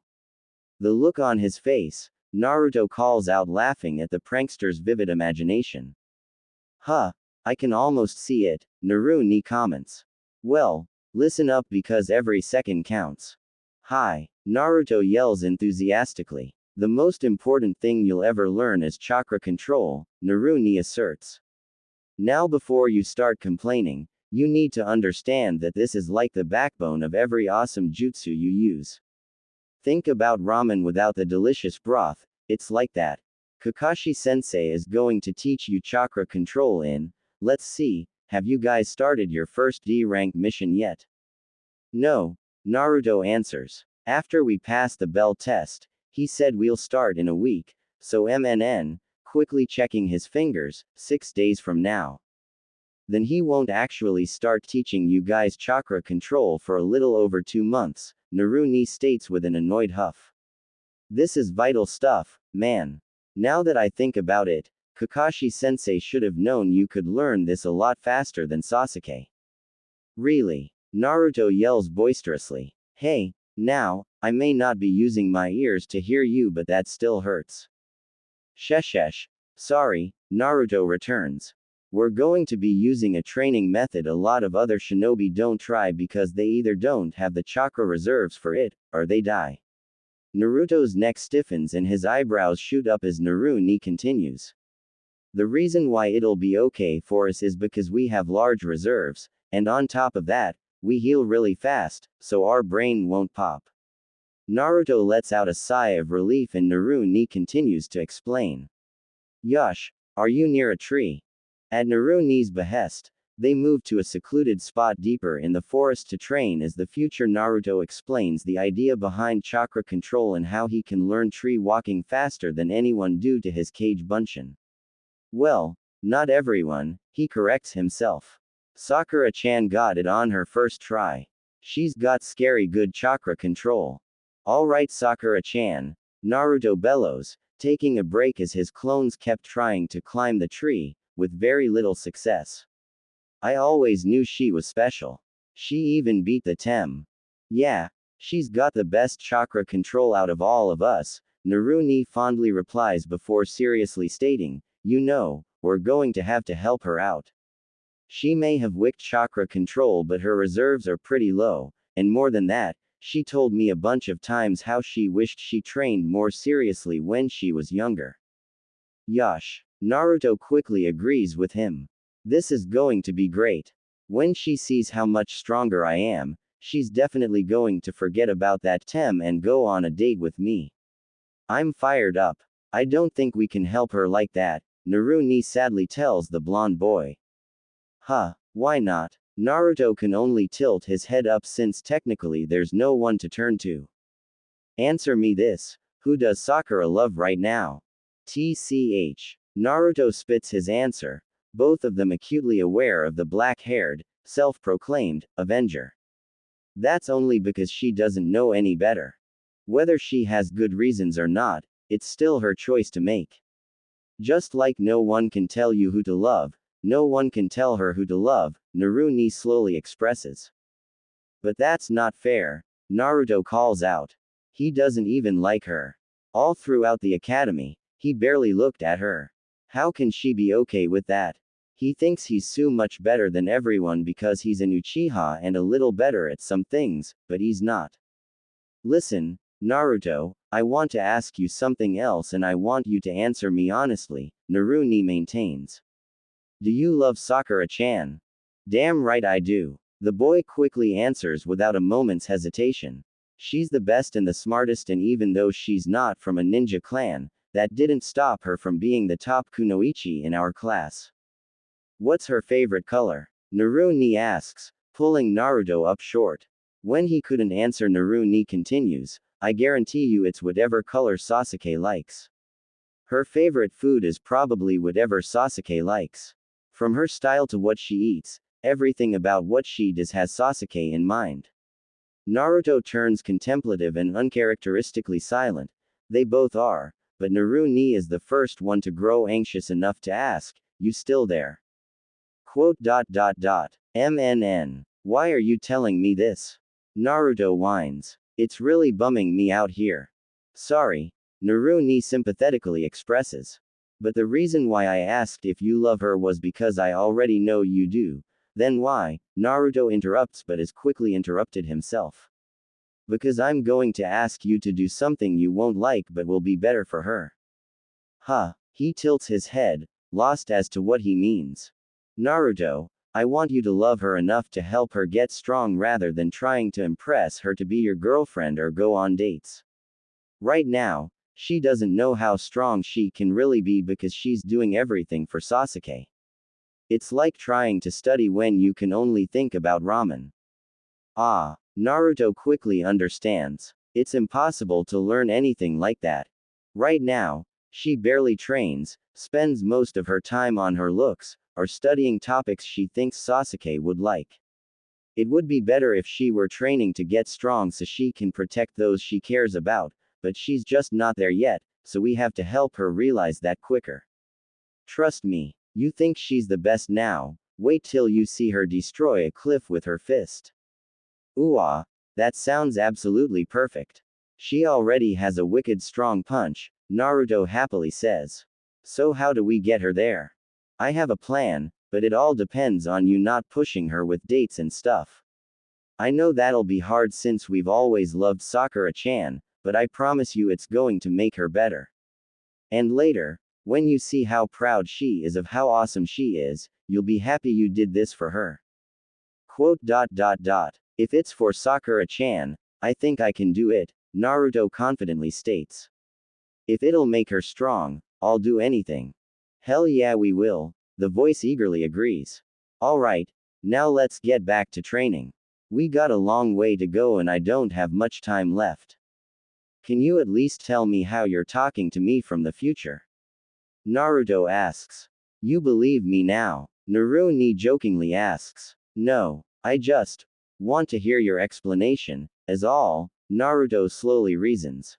Speaker 1: The look on his face, Naruto calls out laughing at the prankster's vivid imagination. Huh, I can almost see it, Naru ni comments. Well, listen up because every second counts. Hi, Naruto yells enthusiastically. The most important thing you'll ever learn is chakra control, Naru ni asserts. Now before you start complaining, you need to understand that this is like the backbone of every awesome jutsu you use. Think about ramen without the delicious broth, it's like that. Kakashi sensei is going to teach you chakra control in, let's see, have you guys started your first D-rank mission yet? No, Naruto answers. After we pass the bell test, he said we'll start in a week, so MNN, quickly checking his fingers, 6 days from now. Then he won't actually start teaching you guys chakra control for a little over 2 months, Naru ni states with an annoyed huff. This is vital stuff, man. Now that I think about it, Kakashi-sensei should have known you could learn this a lot faster than Sasuke. Really? Naruto yells boisterously. Hey, now, I may not be using my ears to hear you but that still hurts. Sheshesh. Sorry, Naruto returns. We're going to be using a training method a lot of other shinobi don't try because they either don't have the chakra reserves for it, or they die. Naruto's neck stiffens and his eyebrows shoot up as Naru ni continues. The reason why it'll be okay for us is because we have large reserves, and on top of that, we heal really fast, so our brain won't pop. Naruto lets out a sigh of relief and Naru ni continues to explain. Yosh, are you near a tree? At Naru ni's behest, they move to a secluded spot deeper in the forest to train as the future Naruto explains the idea behind chakra control and how he can learn tree walking faster than anyone due to his Kage Bunshin. Well, not everyone, he corrects himself. Sakura-chan got it on her first try. She's got scary good chakra control. Alright Sakura-chan, Naruto bellows, taking a break as his clones kept trying to climb the tree, with very little success. I always knew she was special. She even beat the Tem. Yeah, she's got the best chakra control out of all of us, Naru ni fondly replies before seriously stating, you know, we're going to have to help her out. She may have wicked chakra control but her reserves are pretty low, and more than that, she told me a bunch of times how she wished she trained more seriously when she was younger. Yosh. Naruto quickly agrees with him. This is going to be great. When she sees how much stronger I am, she's definitely going to forget about that Tem and go on a date with me. I'm fired up. I don't think we can help her like that, Naruni sadly tells the blonde boy. Huh, why not? Naruto can only tilt his head up since technically there's no one to turn to. Answer me this, who does Sakura love right now? TCH. Naruto spits his answer, both of them acutely aware of the black-haired, self-proclaimed, Avenger. That's only because she doesn't know any better. Whether she has good reasons or not, it's still her choice to make. Just like no one can tell you who to love, no one can tell her who to love, Naruni slowly expresses. But that's not fair, Naruto calls out. He doesn't even like her. All throughout the academy, he barely looked at her. How can she be okay with that? He thinks he's so much better than everyone because he's an Uchiha and a little better at some things, but he's not. Listen, Naruto, I want to ask you something else and I want you to answer me honestly, Naruni maintains. Do you love Sakura-chan? Damn right I do. The boy quickly answers without a moment's hesitation. She's the best and the smartest, and even though she's not from a ninja clan, that didn't stop her from being the top kunoichi in our class. What's her favorite color? Naruni asks, pulling Naruto up short. When he couldn't answer, Naruni continues, I guarantee you it's whatever color Sasuke likes. Her favorite food is probably whatever Sasuke likes. From her style to what she eats, everything about what she does has Sasuke in mind. Naruto turns contemplative and uncharacteristically silent. They both are, but Naruni is the first one to grow anxious enough to ask, you still there? MNN. Why are you telling me this? Naruto whines. It's really bumming me out here. Sorry, Naruni sympathetically expresses. But the reason why I asked if you love her was because I already know you do. Then why? Naruto interrupts but is quickly interrupted himself. Because I'm going to ask you to do something you won't like but will be better for her. Huh. He tilts his head, lost as to what he means. Naruto, I want you to love her enough to help her get strong rather than trying to impress her to be your girlfriend or go on dates. Right now, she doesn't know how strong she can really be because she's doing everything for Sasuke. It's like trying to study when you can only think about ramen. Ah, Naruto quickly understands. It's impossible to learn anything like that. Right now, she barely trains, spends most of her time on her looks, or studying topics she thinks Sasuke would like. It would be better if she were training to get strong so she can protect those she cares about, but she's just not there yet, so we have to help her realize that quicker. Trust me, you think she's the best now, wait till you see her destroy a cliff with her fist. Ooh ah, that sounds absolutely perfect. She already has a wicked strong punch, Naruto happily says. So how do we get her there? I have a plan, but it all depends on you not pushing her with dates and stuff. I know that'll be hard since we've always loved Sakura-chan, but I promise you it's going to make her better. And later, when you see how proud she is of how awesome she is, you'll be happy you did this for her. If it's for Sakura-chan, I think I can do it, Naruto confidently states. If it'll make her strong, I'll do anything. Hell yeah we will, the voice eagerly agrees. Alright, now let's get back to training. We got a long way to go and I don't have much time left. Can you at least tell me how you're talking to me from the future? Naruto asks. You believe me now? Naruni jokingly asks. No, I just want to hear your explanation, as all, Naruto slowly reasons.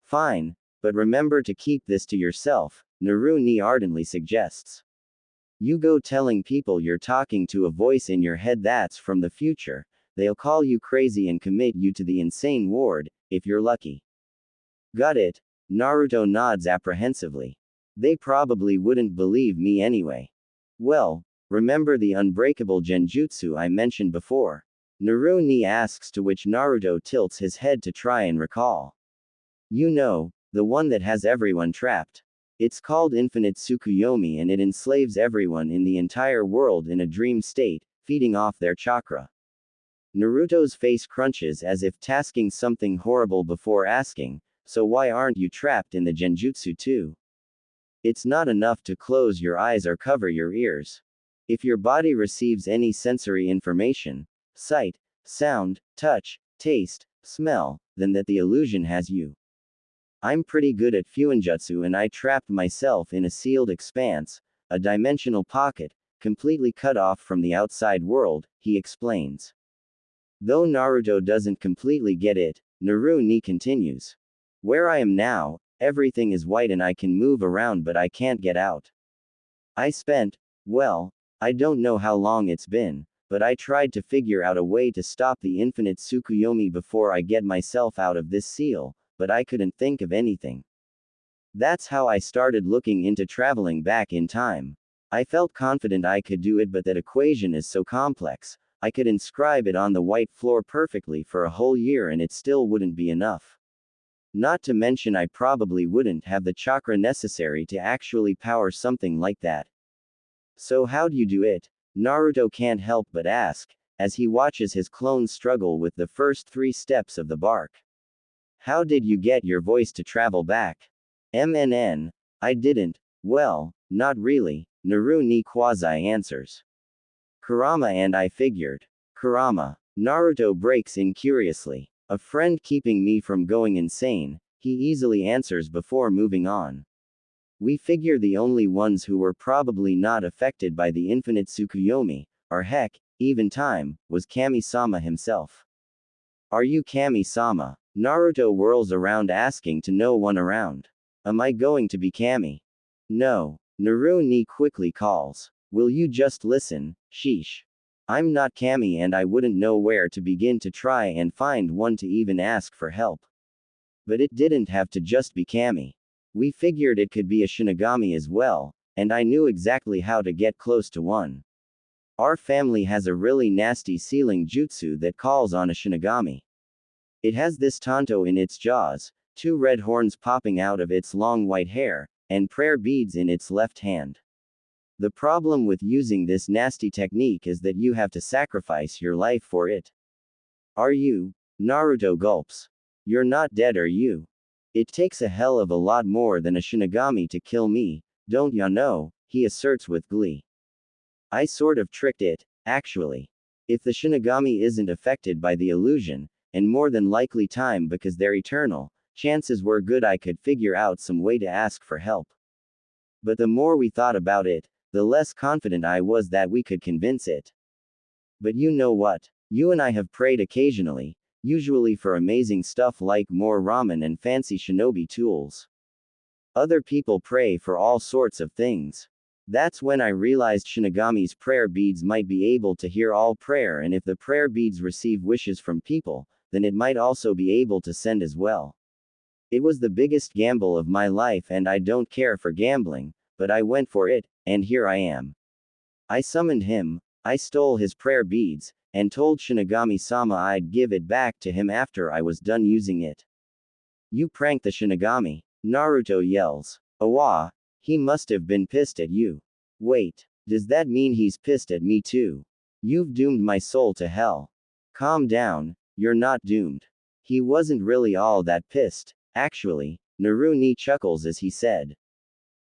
Speaker 1: Fine, but remember to keep this to yourself, Naruni ardently suggests. You go telling people you're talking to a voice in your head that's from the future, they'll call you crazy and commit you to the insane ward, if you're lucky. Got it? Naruto nods apprehensively. They probably wouldn't believe me anyway. Well, remember the unbreakable genjutsu I mentioned before? Naruni asks, to which Naruto tilts his head to try and recall. You know, the one that has everyone trapped. It's called Infinite Tsukuyomi and it enslaves everyone in the entire world in a dream state, feeding off their chakra. Naruto's face crunches as if tasking something horrible before asking, so why aren't you trapped in the genjutsu too? It's not enough to close your eyes or cover your ears. If your body receives any sensory information, sight, sound, touch, taste, smell, then that the illusion has you. I'm pretty good at fuinjutsu and I trapped myself in a sealed expanse, a dimensional pocket, completely cut off from the outside world, he explains. Though Naruto doesn't completely get it, Naru continues. Where I am now, everything is white and I can move around but I can't get out. I spent, well, I don't know how long it's been, but I tried to figure out a way to stop the infinite Tsukuyomi before I get myself out of this seal, but I couldn't think of anything. That's how I started looking into traveling back in time. I felt confident I could do it, but that equation is so complex, I could inscribe it on the white floor perfectly for a whole year and it still wouldn't be enough. Not to mention I probably wouldn't have the chakra necessary to actually power something like that. So how do you do it? Naruto can't help but ask, as he watches his clone struggle with the first 3 steps of the bark. How did you get your voice to travel back? I didn't. Well, not really, Naru quasi answers. Kurama and I figured. Kurama. Naruto breaks in curiously. A friend keeping me from going insane, he easily answers before moving on. We figure the only ones who were probably not affected by the infinite Tsukuyomi, or heck, even time, was Kami-sama himself. Are you Kami-sama? Naruto whirls around asking to no one around. Am I going to be Kami? No. Naru quickly calls. Will you just listen, sheesh. I'm not Kami and I wouldn't know where to begin to try and find one to even ask for help. But it didn't have to just be Kami. We figured it could be a Shinigami as well, and I knew exactly how to get close to one. Our family has a really nasty sealing jutsu that calls on a Shinigami. It has this tanto in its jaws, 2 red horns popping out of its long white hair, and prayer beads in its left hand. The problem with using this nasty technique is that you have to sacrifice your life for it. Are you? Naruto gulps. You're not dead, are you? It takes a hell of a lot more than a Shinigami to kill me, don't ya know, he asserts with glee. I sort of tricked it, actually. If the Shinigami isn't affected by the illusion, and more than likely time because they're eternal, chances were good I could figure out some way to ask for help. But the more we thought about it, the less confident I was that we could convince it. But you know what? You and I have prayed occasionally, usually for amazing stuff like more ramen and fancy shinobi tools. Other people pray for all sorts of things. That's when I realized Shinigami's prayer beads might be able to hear all prayer, and if the prayer beads receive wishes from people, then it might also be able to send as well. It was the biggest gamble of my life and I don't care for gambling, but I went for it, and here I am. I summoned him, I stole his prayer beads, and told Shinigami-sama I'd give it back to him after I was done using it. You pranked the Shinigami, Naruto yells. Awa, he must have been pissed at you. Wait, does that mean he's pissed at me too? You've doomed my soul to hell. Calm down, you're not doomed. He wasn't really all that pissed, actually, Naru chuckles as he said.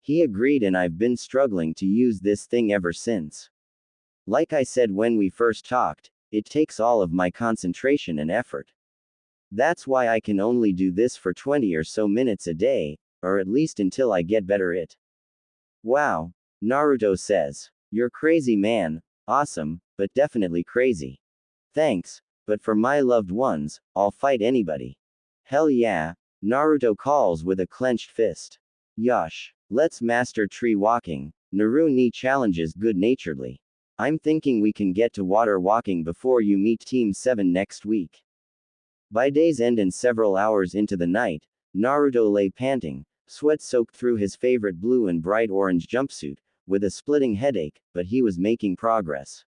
Speaker 1: He agreed and I've been struggling to use this thing ever since. Like I said when we first talked, it takes all of my concentration and effort. That's why I can only do this for 20 or so minutes a day, or at least until I get better at it. Wow, Naruto says. You're crazy, man. Awesome, but definitely crazy. Thanks, but for my loved ones, I'll fight anybody. Hell yeah, Naruto calls with a clenched fist. Yosh, let's master tree walking, Naru challenges good-naturedly. I'm thinking we can get to water walking before you meet Team 7 next week. By day's end and several hours into the night, Naruto lay panting, sweat soaked through his favorite blue and bright orange jumpsuit, with a splitting headache, but he was making progress.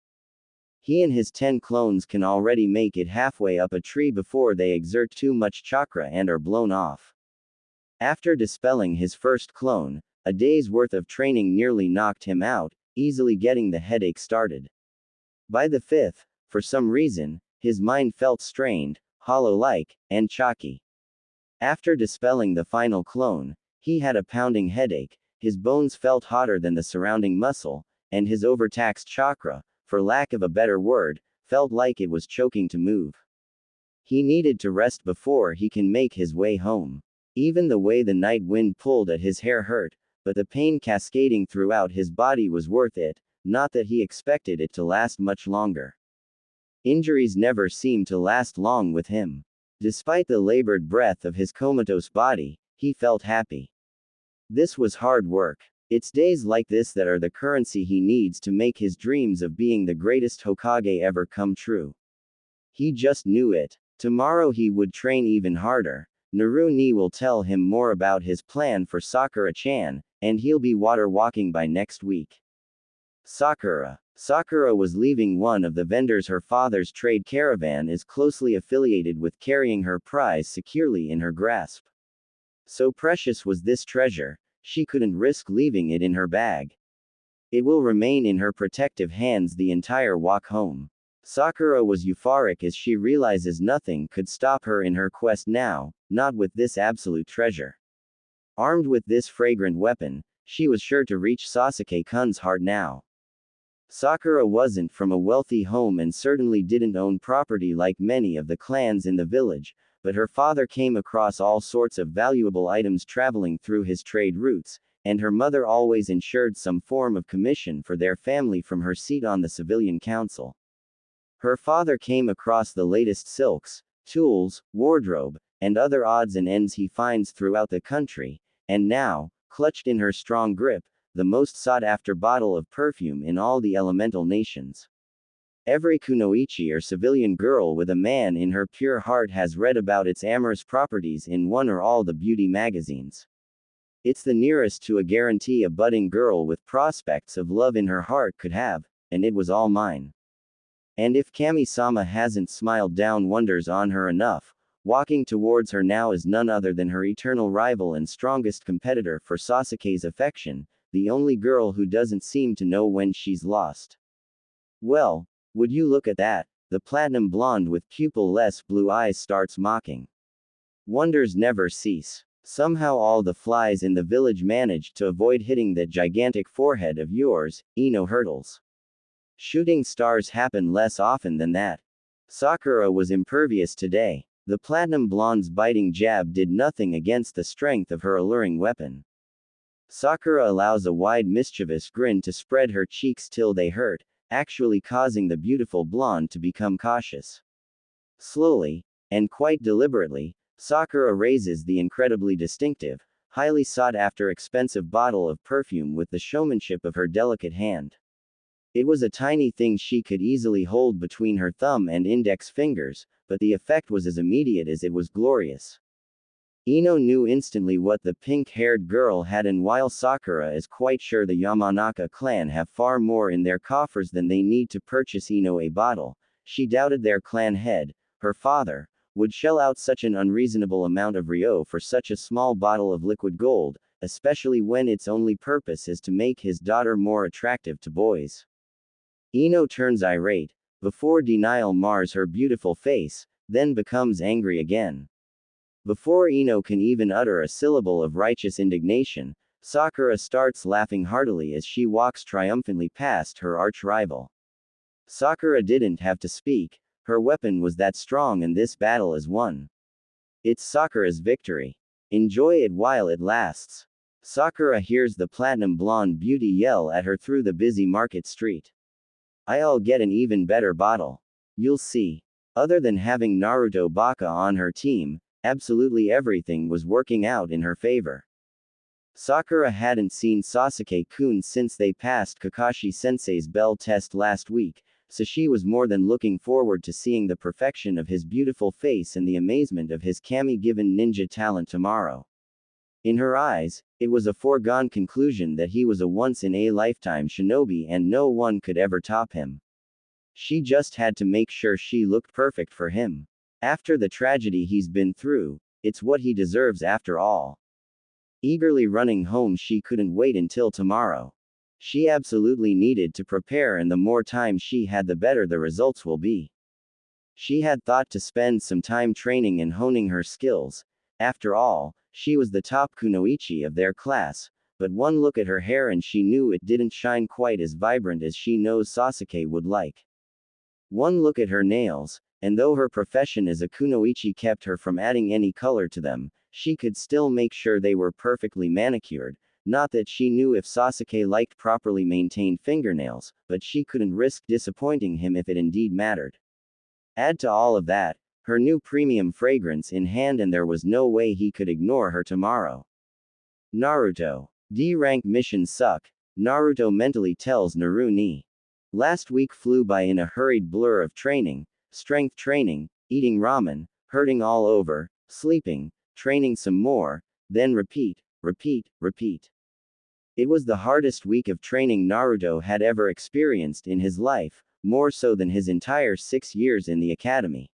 Speaker 1: He and his 10 clones can already make it halfway up a tree before they exert too much chakra and are blown off. After dispelling his first clone, A day's worth of training nearly knocked him out, easily getting the headache started. By the fifth, for some reason, his mind felt strained, hollow-like, and chalky. After dispelling the final clone, he had a pounding headache, his bones felt hotter than the surrounding muscle, and his overtaxed chakra, for lack of a better word, felt like it was choking to move. He needed to rest before he can make his way home. Even the way the night wind pulled at his hair hurt, but the pain cascading throughout his body was worth it, not that he expected it to last much longer. Injuries never seemed to last long with him. Despite the labored breath of his comatose body, he felt happy. This was hard work. It's days like this that are the currency he needs to make his dreams of being the greatest Hokage ever come true. He just knew it. Tomorrow he would train even harder. Naruto will tell him more about his plan for Sakura-chan, and he'll be water walking by next week. Sakura. Sakura was leaving one of the vendors her father's trade caravan is closely affiliated with, carrying her prize securely in her grasp. So precious was this treasure, she couldn't risk leaving it in her bag. It will remain in her protective hands the entire walk home. Sakura was euphoric as she realizes nothing could stop her in her quest now, not with this absolute treasure. Armed with this fragrant weapon, she was sure to reach Sasuke-kun's heart now. Sakura wasn't from a wealthy home and certainly didn't own property like many of the clans in the village, but her father came across all sorts of valuable items traveling through his trade routes, and her mother always ensured some form of commission for their family from her seat on the civilian council. Her father came across the latest silks, tools, wardrobe, and other odds and ends he finds throughout the country, and now, clutched in her strong grip, the most sought-after bottle of perfume in all the elemental nations. Every kunoichi or civilian girl with a man in her pure heart has read about its amorous properties in one or all the beauty magazines. It's the nearest to a guarantee a budding girl with prospects of love in her heart could have, and it was all mine. And if Kami-sama hasn't smiled down wonders on her enough, walking towards her now is none other than her eternal rival and strongest competitor for Sasuke's affection, the only girl who doesn't seem to know when she's lost. Well, would you look at that, the platinum blonde with pupil-less blue eyes starts mocking. Wonders never cease. Somehow all the flies in the village managed to avoid hitting that gigantic forehead of yours, Ino hurdles. Shooting stars happen less often than that. Sakura was impervious today. The platinum blonde's biting jab did nothing against the strength of her alluring weapon. Sakura allows a wide mischievous grin to spread her cheeks till they hurt, actually causing the beautiful blonde to become cautious. Slowly, and quite deliberately, Sakura raises the incredibly distinctive, highly sought-after expensive bottle of perfume with the showmanship of her delicate hand. It was a tiny thing she could easily hold between her thumb and index fingers, but the effect was as immediate as it was glorious. Ino knew instantly what the pink-haired girl had, and while Sakura is quite sure the Yamanaka clan have far more in their coffers than they need to purchase Ino a bottle, she doubted their clan head, her father, would shell out such an unreasonable amount of ryo for such a small bottle of liquid gold, especially when its only purpose is to make his daughter more attractive to boys. Ino turns irate, before denial mars her beautiful face, then becomes angry again. Before Ino can even utter a syllable of righteous indignation, Sakura starts laughing heartily as she walks triumphantly past her arch-rival. Sakura didn't have to speak, her weapon was that strong and this battle is won. It's Sakura's victory. Enjoy it while it lasts. Sakura hears the platinum blonde beauty yell at her through the busy market street. I'll get an even better bottle. You'll see. Other than having Naruto Baka on her team, absolutely everything was working out in her favor. Sakura hadn't seen Sasuke-kun since they passed Kakashi-sensei's bell test last week, so she was more than looking forward to seeing the perfection of his beautiful face and the amazement of his Kami-given ninja talent tomorrow. In her eyes, it was a foregone conclusion that he was a once-in-a-lifetime shinobi and no one could ever top him. She just had to make sure she looked perfect for him. After the tragedy he's been through, it's what he deserves after all. Eagerly running home, she couldn't wait until tomorrow. She absolutely needed to prepare, and the more time she had, the better the results will be. She had thought to spend some time training and honing her skills. After all, she was the top kunoichi of their class, but one look at her hair and she knew it didn't shine quite as vibrant as she knows Sasuke would like. One look at her nails, and though her profession as a kunoichi kept her from adding any color to them, she could still make sure they were perfectly manicured. Not that she knew if Sasuke liked properly maintained fingernails, but she couldn't risk disappointing him if it indeed mattered. Add to all of that, her new premium fragrance in hand, and there was no way he could ignore her tomorrow. Naruto. D-rank missions suck, Naruto mentally tells Naruni. Last week flew by in a hurried blur of training, strength training, eating ramen, hurting all over, sleeping, training some more, then repeat, repeat, repeat. It was the hardest week of training Naruto had ever experienced in his life, more so than his entire 6 years in the academy.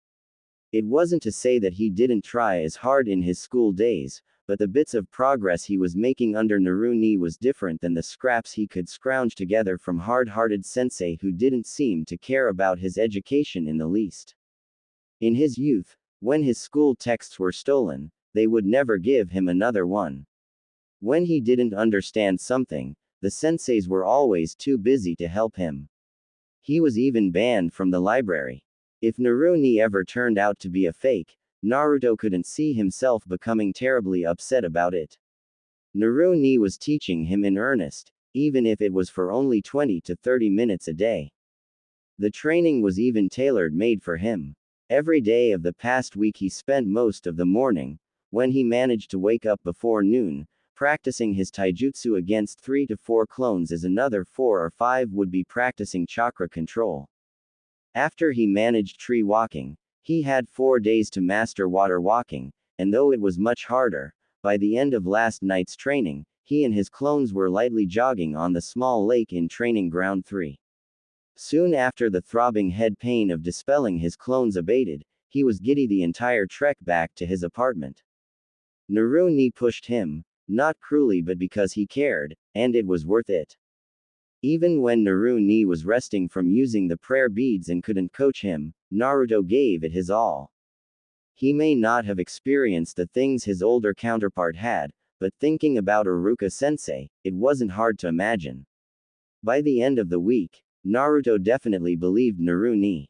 Speaker 1: It wasn't to say that he didn't try as hard in his school days, but the bits of progress he was making under Naruni was different than the scraps he could scrounge together from hard-hearted sensei who didn't seem to care about his education in the least. In his youth, when his school texts were stolen, they would never give him another one. When he didn't understand something, the senseis were always too busy to help him. He was even banned from the library. If Naruni ever turned out to be a fake, Naruto couldn't see himself becoming terribly upset about it. Naruni was teaching him in earnest, even if it was for only 20 to 30 minutes a day. The training was even tailor-made for him. Every day of the past week he spent most of the morning, when he managed to wake up before noon, practicing his taijutsu against 3 to 4 clones, as another 4 or 5 would be practicing chakra control. After he managed tree walking, he had 4 days to master water walking, and though it was much harder, by the end of last night's training, he and his clones were lightly jogging on the small lake in Training Ground 3. Soon after the throbbing head pain of dispelling his clones abated, he was giddy the entire trek back to his apartment. Naruni pushed him, not cruelly but because he cared, and it was worth it. Even when Naruni was resting from using the prayer beads and couldn't coach him, Naruto gave it his all. He may not have experienced the things his older counterpart had, but thinking about Iruka-sensei, it wasn't hard to imagine. By the end of the week, Naruto definitely believed Naruni.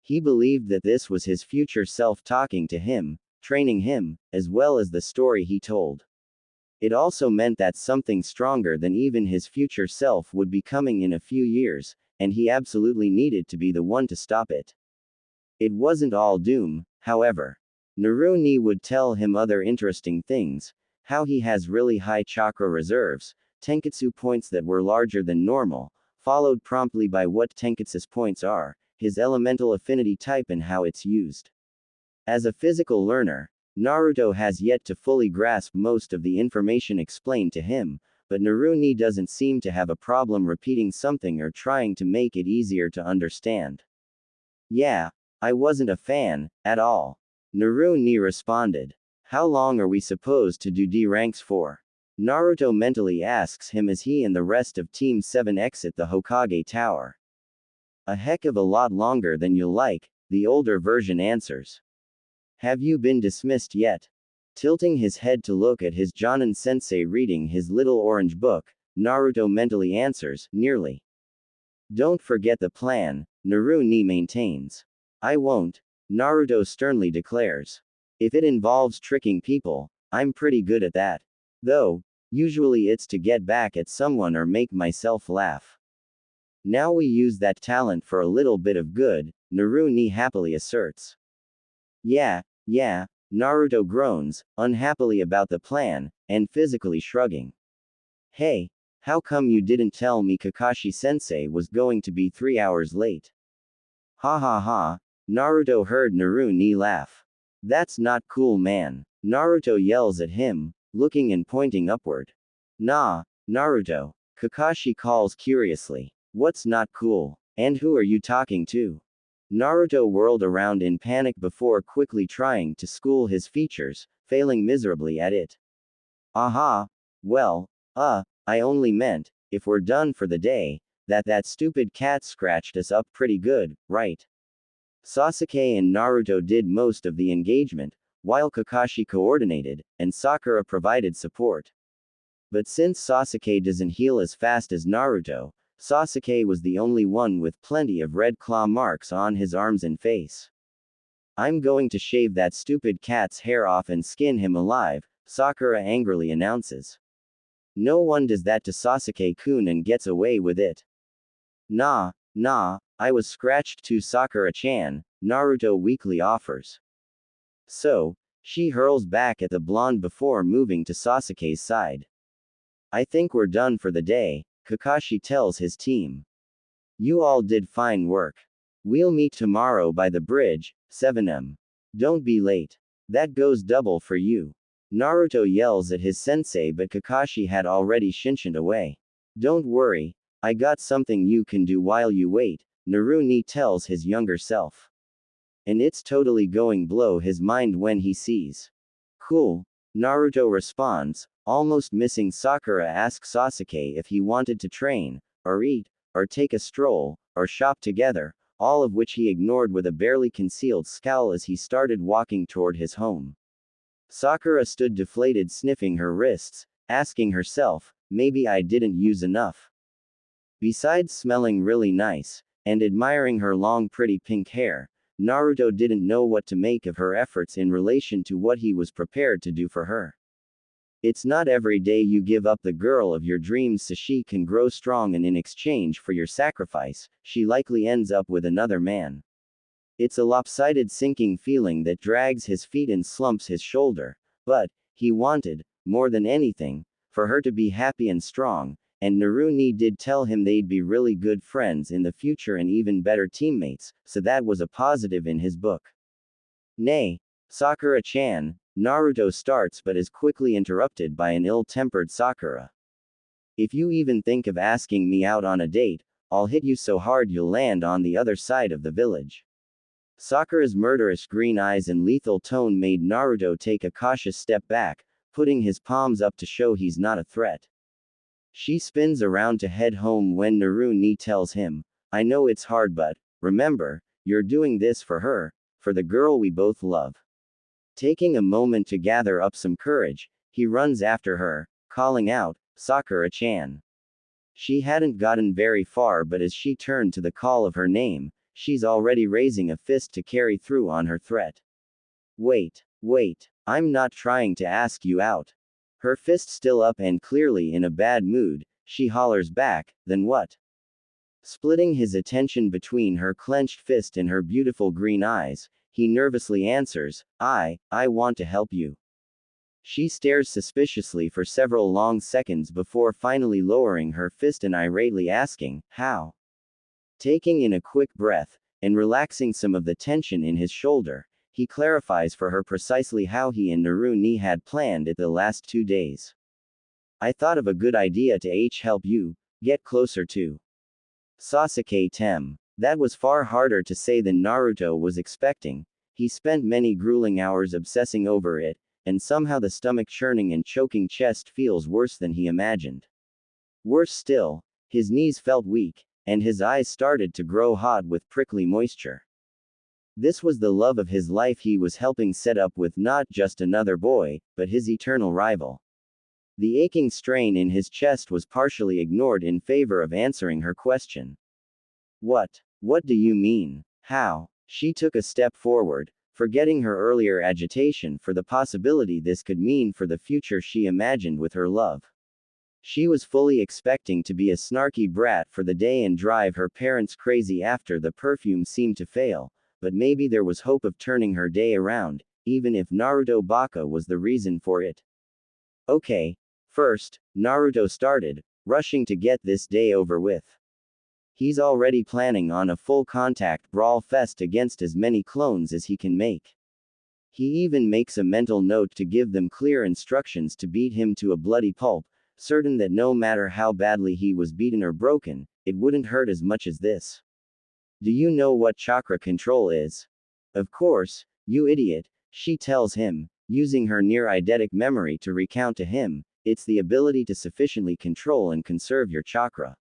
Speaker 1: He believed that this was his future self talking to him, training him, as well as the story he told. It also meant that something stronger than even his future self would be coming in a few years, and he absolutely needed to be the one to stop it. It wasn't all doom, however. Naruni would tell him other interesting things, how he has really high chakra reserves, tenketsu points that were larger than normal, followed promptly by what tenketsu's points are, his elemental affinity type and how it's used. As a physical learner, Naruto has yet to fully grasp most of the information explained to him, but Naruni doesn't seem to have a problem repeating something or trying to make it easier to understand. Yeah, I wasn't a fan, at all. Naruni responded. How long are we supposed to do D ranks for? Naruto mentally asks him as he and the rest of Team 7 exit the Hokage Tower. A heck of a lot longer than you'll like, the older version answers. Have you been dismissed yet? Tilting his head to look at his Jonin sensei reading his little orange book, Naruto mentally answers, nearly. Don't forget the plan, Naruni maintains. I won't, Naruto sternly declares. If it involves tricking people, I'm pretty good at that. Though, usually it's to get back at someone or make myself laugh. Now we use that talent for a little bit of good, Naruni happily asserts. Yeah, Naruto groans, unhappily about the plan, and physically shrugging. Hey, how come you didn't tell me Kakashi-sensei was going to be 3 hours late? Ha ha ha, Naruto heard Naruni laugh. That's not cool, man. Naruto yells at him, looking and pointing upward. Nah, Naruto, Kakashi calls curiously. What's not cool? And who are you talking to? Naruto whirled around in panic before quickly trying to school his features, failing miserably at it. Aha. Well, I only meant, if we're done for the day, that stupid cat scratched us up pretty good, right? Sasuke and Naruto did most of the engagement, while Kakashi coordinated, and Sakura provided support. But since Sasuke doesn't heal as fast as Naruto, Sasuke was the only one with plenty of red claw marks on his arms and face. I'm going to shave that stupid cat's hair off and skin him alive, Sakura angrily announces. No one does that to Sasuke-kun and gets away with it. Nah, I was scratched too, Sakura-chan, Naruto weakly offers. So, she hurls back at the blonde before moving to Sasuke's side. I think we're done for the day, Kakashi tells his team. You all did fine work. We'll meet tomorrow by the bridge, 7 am. Don't be late. That goes double for you. Naruto yells at his sensei, but Kakashi had already shinshined away. Don't worry, I got something you can do while you wait, Naruni tells his younger self. And it's totally going blow his mind when he sees. Cool. Naruto responds, almost missing. Sakura asks Sasuke if he wanted to train, or eat, or take a stroll, or shop together, all of which he ignored with a barely concealed scowl as he started walking toward his home. Sakura stood deflated, sniffing her wrists, asking herself, maybe I didn't use enough. Besides smelling really nice, and admiring her long pretty pink hair, Naruto didn't know what to make of her efforts in relation to what he was prepared to do for her. It's not every day you give up the girl of your dreams so she can grow strong, and in exchange for your sacrifice, she likely ends up with another man. It's a lopsided sinking feeling that drags his feet and slumps his shoulder, but he wanted, more than anything, for her to be happy and strong, and Naruni did tell him they'd be really good friends in the future and even better teammates, so that was a positive in his book. Nay, Sakura-chan, Naruto starts but is quickly interrupted by an ill-tempered Sakura. If you even think of asking me out on a date, I'll hit you so hard you'll land on the other side of the village. Sakura's murderous green eyes and lethal tone made Naruto take a cautious step back, putting his palms up to show he's not a threat. She spins around to head home when Naruni tells him, I know it's hard, but remember, you're doing this for her, for the girl we both love. Taking a moment to gather up some courage, he runs after her, calling out, Sakura-chan. She hadn't gotten very far, but as she turned to the call of her name, she's already raising a fist to carry through on her threat. Wait, I'm not trying to ask you out. Her fist still up and clearly in a bad mood, she hollers back, then what? Splitting his attention between her clenched fist and her beautiful green eyes, he nervously answers, I want to help you. She stares suspiciously for several long seconds before finally lowering her fist and irately asking, how? Taking in a quick breath, and relaxing some of the tension in his shoulder, he clarifies for her precisely how he and Naruni had planned it the last 2 days. I thought of a good idea to help you get closer to Sasuke-tem. That was far harder to say than Naruto was expecting. He spent many grueling hours obsessing over it, and somehow the stomach churning and choking chest feels worse than he imagined. Worse still, his knees felt weak, and his eyes started to grow hot with prickly moisture. This was the love of his life he was helping set up with not just another boy, but his eternal rival. The aching strain in his chest was partially ignored in favor of answering her question. What do you mean? How? She took a step forward, forgetting her earlier agitation for the possibility this could mean for the future she imagined with her love. She was fully expecting to be a snarky brat for the day and drive her parents crazy after the perfume seemed to fail, but maybe there was hope of turning her day around, even if Naruto Baka was the reason for it. Okay. First, Naruto started, rushing to get this day over with. He's already planning on a full-contact brawl fest against as many clones as he can make. He even makes a mental note to give them clear instructions to beat him to a bloody pulp, certain that no matter how badly he was beaten or broken, it wouldn't hurt as much as this. Do you know what chakra control is? Of course, you idiot, she tells him, using her near eidetic memory to recount to him, it's the ability to sufficiently control and conserve your chakra.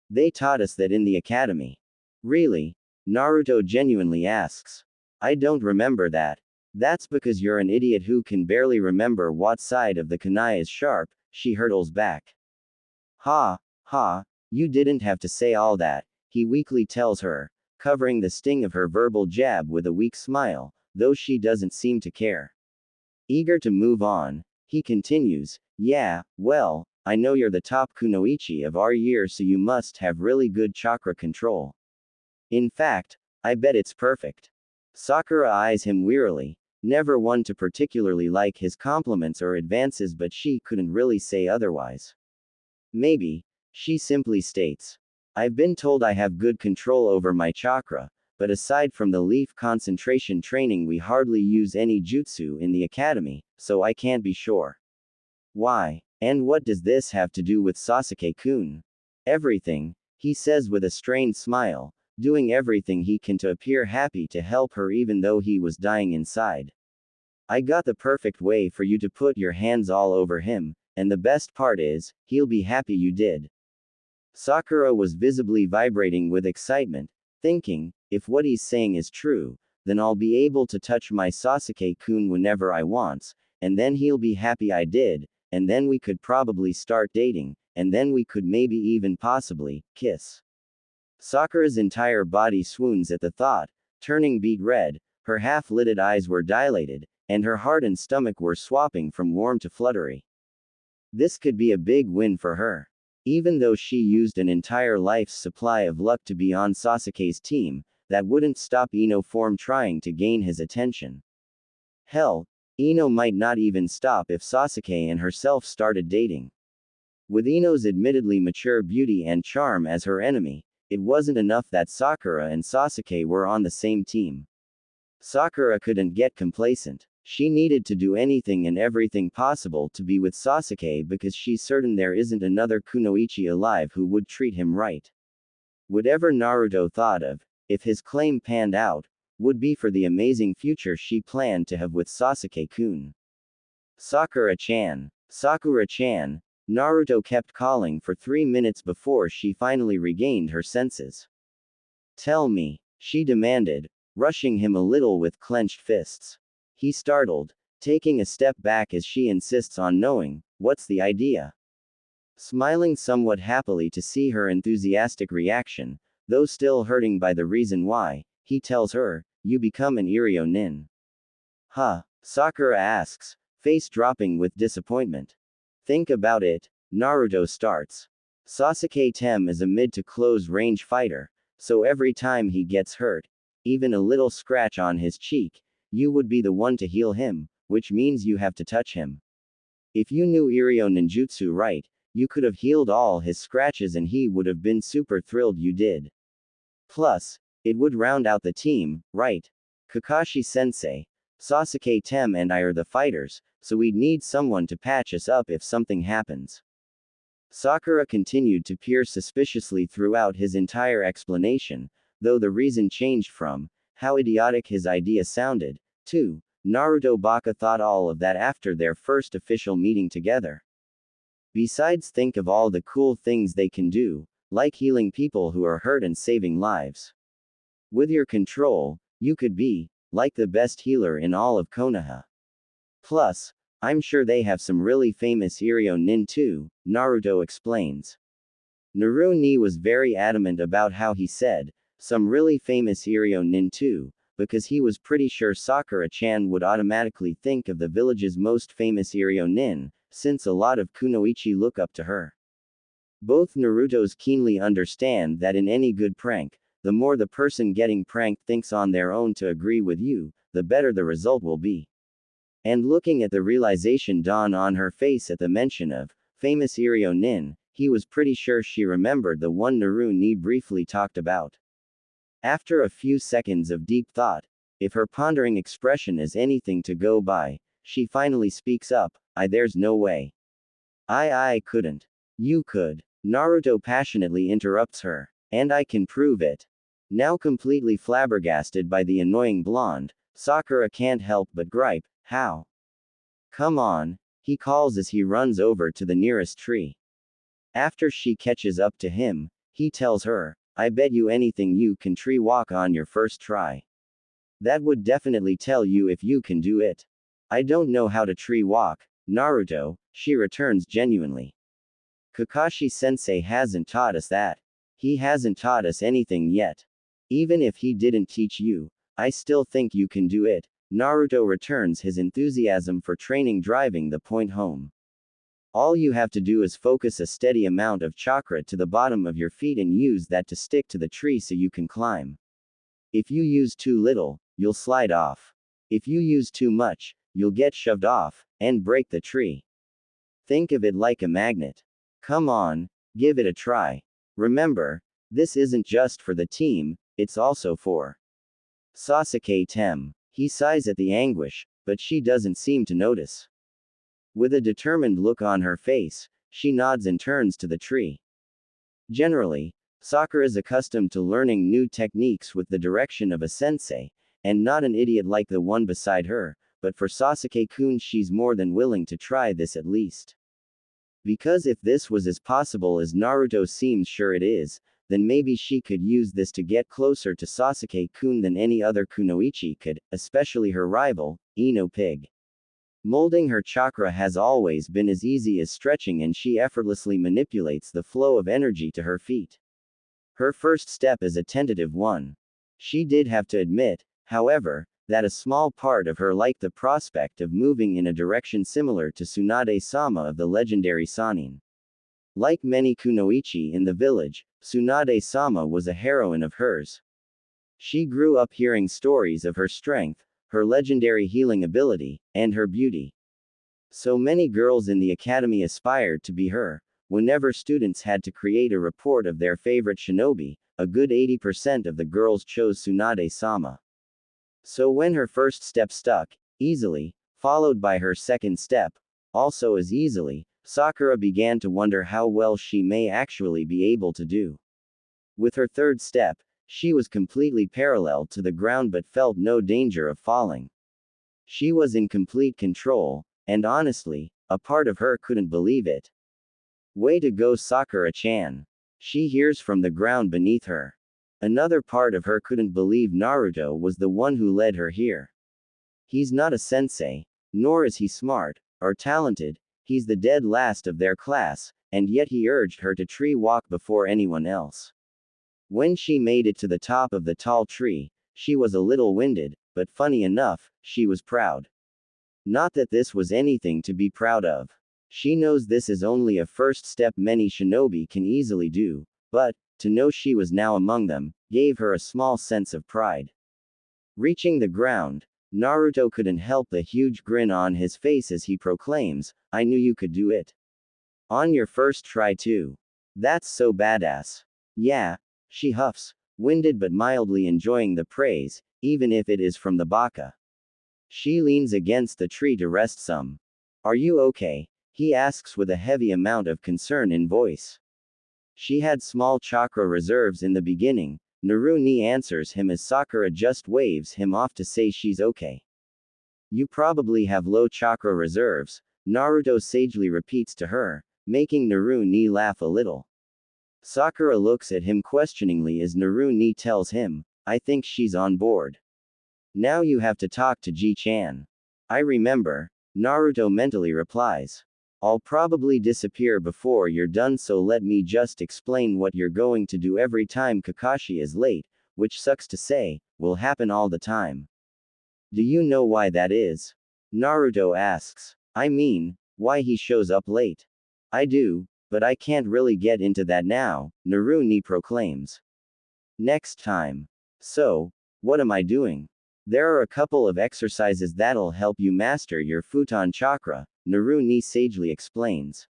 Speaker 1: They taught us that in the academy. Really? Naruto genuinely asks. I don't remember that. That's because you're an idiot who can barely remember what side of the kunai is sharp, she hurtles back. Ha, ha, you didn't have to say all that, he weakly tells her, covering the sting of her verbal jab with a weak smile, though she doesn't seem to care. Eager to move on, he continues, yeah, well, I know you're the top kunoichi of our year, so you must have really good chakra control. In fact, I bet it's perfect. Sakura eyes him wearily, never one to particularly like his compliments or advances, but she couldn't really say otherwise. Maybe, she simply states. I've been told I have good control over my chakra, but aside from the leaf concentration training we hardly use any jutsu in the academy, so I can't be sure. Why? And what does this have to do with Sasuke-kun? Everything, he says with a strained smile, doing everything he can to appear happy to help her even though he was dying inside. I got the perfect way for you to put your hands all over him, and the best part is, he'll be happy you did. Sakura was visibly vibrating with excitement, thinking, if what he's saying is true, then I'll be able to touch my Sasuke-kun whenever I want, and then he'll be happy I did, and then we could probably start dating, and then we could maybe even possibly kiss. Sakura's entire body swoons at the thought, turning beet red, her half-lidded eyes were dilated, and her heart and stomach were swapping from warm to fluttery. This could be a big win for her. Even though she used an entire life's supply of luck to be on Sasuke's team, that wouldn't stop Ino from trying to gain his attention. Hell, Ino might not even stop if Sasuke and herself started dating. With Ino's admittedly mature beauty and charm as her enemy, it wasn't enough that Sakura and Sasuke were on the same team. Sakura couldn't get complacent. She needed to do anything and everything possible to be with Sasuke because she's certain there isn't another kunoichi alive who would treat him right. Whatever Naruto thought of, if his claim panned out, would be for the amazing future she planned to have with Sasuke-kun. Sakura-chan. Sakura-chan. Naruto kept calling for 3 minutes before she finally regained her senses. Tell me, she demanded, rushing him a little with clenched fists. He startled, taking a step back as she insists on knowing, what's the idea? Smiling somewhat happily to see her enthusiastic reaction, though still hurting by the reason why, he tells her, you become an Iryo nin. Huh? Sakura asks, face dropping with disappointment. Think about it, Naruto starts. Sasuke Tem is a mid to close range fighter, so every time he gets hurt, even a little scratch on his cheek, you would be the one to heal him, which means you have to touch him. If you knew Iryo ninjutsu right, you could have healed all his scratches and he would have been super thrilled you did. Plus, it would round out the team, right? Kakashi-sensei, Sasuke Tem and I are the fighters, so we'd need someone to patch us up if something happens. Sakura continued to peer suspiciously throughout his entire explanation, though the reason changed from how idiotic his idea sounded to Naruto Baka thought all of that after their first official meeting together. Besides, think of all the cool things they can do, like healing people who are hurt and saving lives. With your control, you could be like the best healer in all of Konoha. Plus, I'm sure they have some really famous Iryo nin too, Naruto explains. Naruni was very adamant about how he said, some really famous Iryo nin too, because he was pretty sure Sakura-chan would automatically think of the village's most famous Iryo nin, since a lot of kunoichi look up to her. Both Narutos keenly understand that in any good prank, the more the person getting pranked thinks on their own to agree with you, the better the result will be. And looking at the realization dawn on her face at the mention of famous Iryo nin, he was pretty sure she remembered the one Naruni briefly talked about. After a few seconds of deep thought, if her pondering expression is anything to go by, she finally speaks up, there's no way. I couldn't. You could. Naruto passionately interrupts her. And I can prove it. Now completely flabbergasted by the annoying blonde, Sakura can't help but gripe, how? Come on. he calls as he runs over to the nearest tree. After she catches up to him, he tells her, I bet you anything you can tree walk on your first try. That would definitely tell you if you can do it. I don't know how to tree walk, Naruto, she returns genuinely. Kakashi-sensei hasn't taught us that. He hasn't taught us anything yet. Even if he didn't teach you, I still think you can do it. Naruto returns his enthusiasm for training, driving the point home. All you have to do is focus a steady amount of chakra to the bottom of your feet and use that to stick to the tree so you can climb. If you use too little, you'll slide off. If you use too much, you'll get shoved off and break the tree. Think of it like a magnet. Come on, give it a try. Remember, this isn't just for the team, it's also for Sasuke Tem. He sighs at the anguish, but she doesn't seem to notice. With a determined look on her face, she nods and turns to the tree. Generally, Sakura is accustomed to learning new techniques with the direction of a sensei, and not an idiot like the one beside her, but for Sasuke-kun she's more than willing to try this at least. Because if this was as possible as Naruto seems sure it is, then maybe she could use this to get closer to Sasuke-kun than any other kunoichi could, especially her rival, Ino Pig. Molding her chakra has always been as easy as stretching, and she effortlessly manipulates the flow of energy to her feet. Her first step is a tentative one. She did have to admit, however, that a small part of her liked the prospect of moving in a direction similar to Tsunade-sama of the legendary Sannin. Like many kunoichi in the village, Tsunade-sama was a heroine of hers. She grew up hearing stories of her strength, her legendary healing ability, and her beauty. So many girls in the academy aspired to be her. Whenever students had to create a report of their favorite shinobi, a good 80% of the girls chose Tsunade-sama. So when her first step stuck, easily, followed by her second step, also as easily, Sakura began to wonder how well she may actually be able to do. With her third step, she was completely parallel to the ground but felt no danger of falling. She was in complete control, and honestly, a part of her couldn't believe it. Way to go, Sakura-chan. She hears from the ground beneath her. Another part of her couldn't believe Naruto was the one who led her here. He's not a sensei, nor is he smart, or talented, he's the dead last of their class, and yet he urged her to tree walk before anyone else. When she made it to the top of the tall tree, she was a little winded, but funny enough, she was proud. Not that this was anything to be proud of. She knows this is only a first step many shinobi can easily do, but, to know she was now among them, gave her a small sense of pride. Reaching the ground, Naruto couldn't help the huge grin on his face as he proclaims, I knew you could do it. On your first try too. That's so badass. Yeah, she huffs, winded but mildly enjoying the praise, even if it is from the baka. She leans against the tree to rest some. Are you okay? He asks with a heavy amount of concern in voice. She had small chakra reserves in the beginning, Naru-ni answers him as Sakura just waves him off to say she's okay. You probably have low chakra reserves, Naruto sagely repeats to her, making Naru-ni laugh a little. Sakura looks at him questioningly as Naru-ni tells him, I think she's on board. Now you have to talk to Ji-chan. I remember, Naruto mentally replies. I'll probably disappear before you're done, so let me just explain what you're going to do every time Kakashi is late, which sucks to say, will happen all the time. Do you know why that is? Naruto asks. I mean, why he shows up late. I do, but I can't really get into that now, Naru-ni proclaims. Next time. So, what am I doing? There are a couple of exercises that'll help you master your futon chakra, Naru-ni sagely explains.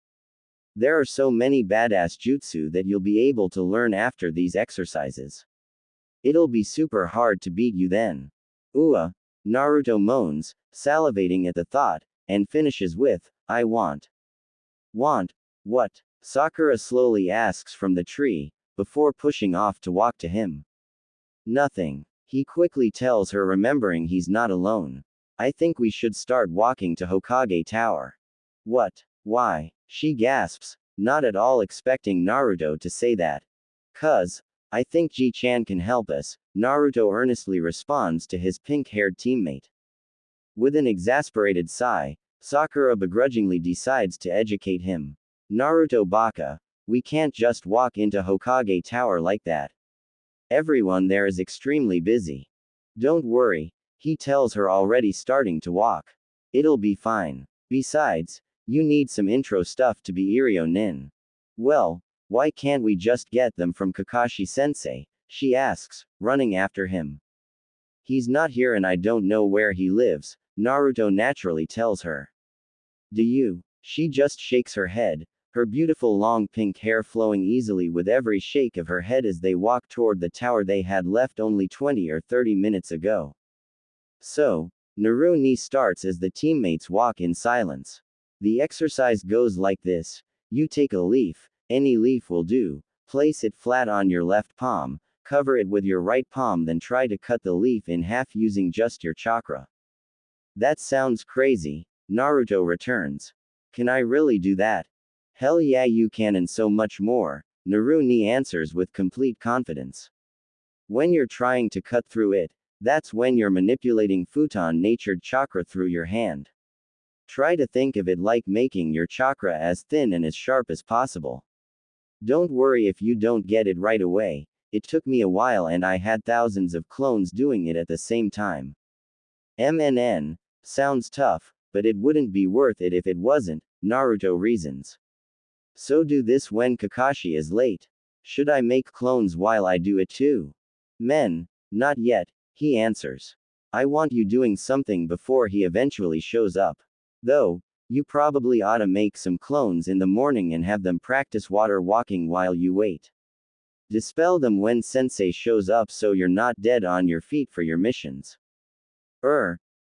Speaker 1: There are so many badass jutsu that you'll be able to learn after these exercises. It'll be super hard to beat you then. Naruto moans, salivating at the thought, and finishes with, I want. Want? What? Sakura slowly asks from the tree, before pushing off to walk to him. Nothing. He quickly tells her, remembering he's not alone. I think we should start walking to Hokage Tower. What? Why? She gasps, not at all expecting Naruto to say that. "'Cause, I think Ji-chan can help us," Naruto earnestly responds to his pink-haired teammate. With an exasperated sigh, Sakura begrudgingly decides to educate him. "Naruto baka, we can't just walk into Hokage Tower like that. Everyone there is extremely busy." "Don't worry," he tells her, already starting to walk. "It'll be fine. Besides, you need some intro stuff to be Iryo Nin." "Well, why can't we just get them from Kakashi-sensei?" she asks, running after him. "He's not here and I don't know where he lives," Naruto naturally tells her. "Do you?" She just shakes her head, her beautiful long pink hair flowing easily with every shake of her head as they walk toward the tower they had left only 20 or 30 minutes ago. So, Naru ni starts as the teammates walk in silence. The exercise goes like this: you take a leaf, any leaf will do, place it flat on your left palm, cover it with your right palm, then try to cut the leaf in half using just your chakra. "That sounds crazy," Naruto returns. "Can I really do that?" "Hell yeah you can, and so much more," Naru ni answers with complete confidence. "When you're trying to cut through it, that's when you're manipulating futon-natured chakra through your hand. Try to think of it like making your chakra as thin and as sharp as possible. Don't worry if you don't get it right away, it took me a while and I had thousands of clones doing it at the same time. MNN, sounds tough, but it wouldn't be worth it if it wasn't," Naruto reasons. "So do this when Kakashi is late. Should I make clones while I do it too?" "Men, not yet," he answers. "I want you doing something before he eventually shows up. Though, you probably ought to make some clones in the morning and have them practice water walking while you wait. Dispel them when sensei shows up so you're not dead on your feet for your missions."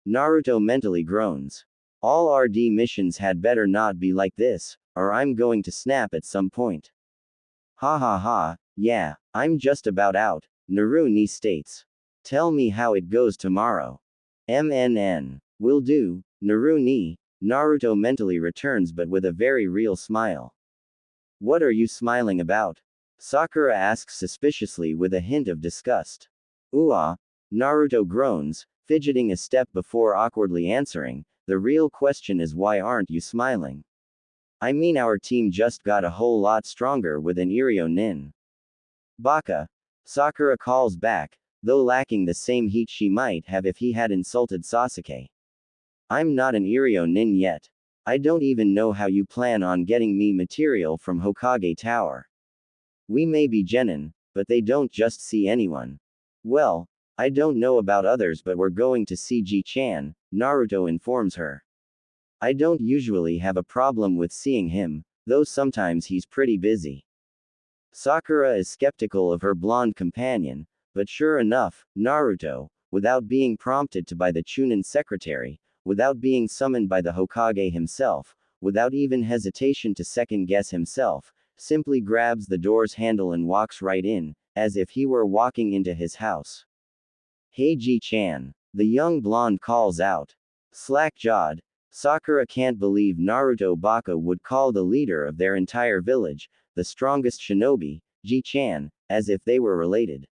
Speaker 1: Naruto mentally groans. All RD missions had better not be like this, or I'm going to snap at some point. "Ha ha ha, yeah, I'm just about out," Naru ni states. "Tell me how it goes tomorrow." "MNN. Will do, Naru ni," Naruto mentally returns, but with a very real smile. "What are you smiling about?" Sakura asks suspiciously with a hint of disgust. "Ooh, Naruto groans, fidgeting a step before awkwardly answering. "The real question is, why aren't you smiling? I mean, our team just got a whole lot stronger with an Iryo Nin." "Baka," Sakura calls back, though lacking the same heat she might have if he had insulted Sasuke. "I'm not an Iryo Nin yet. I don't even know how you plan on getting me material from Hokage Tower. We may be genin, but they don't just see anyone." "Well, I don't know about others, but we're going to see Ji-chan," Naruto informs her. "I don't usually have a problem with seeing him, though sometimes he's pretty busy." Sakura is skeptical of her blonde companion, but sure enough, Naruto, without being prompted to by the Chunin secretary, without being summoned by the Hokage himself, without even hesitation to second-guess himself, simply grabs the door's handle and walks right in, as if he were walking into his house. "Hey Ji-chan," the young blonde calls out. Slack-jawed, Sakura can't believe Naruto Baka would call the leader of their entire village, the strongest shinobi, Ji-chan, as if they were related.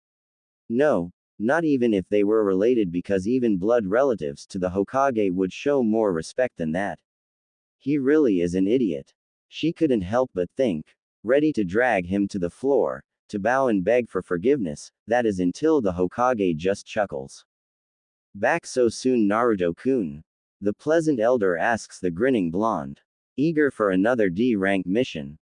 Speaker 1: No, not even if they were related, because even blood relatives to the Hokage would show more respect than that. He really is an idiot. She couldn't help but think, ready to drag him to the floor, to bow and beg for forgiveness, that is until the Hokage just chuckles. "Back so soon, Naruto-kun?" the pleasant elder asks the grinning blonde. "Eager for another D-rank mission?"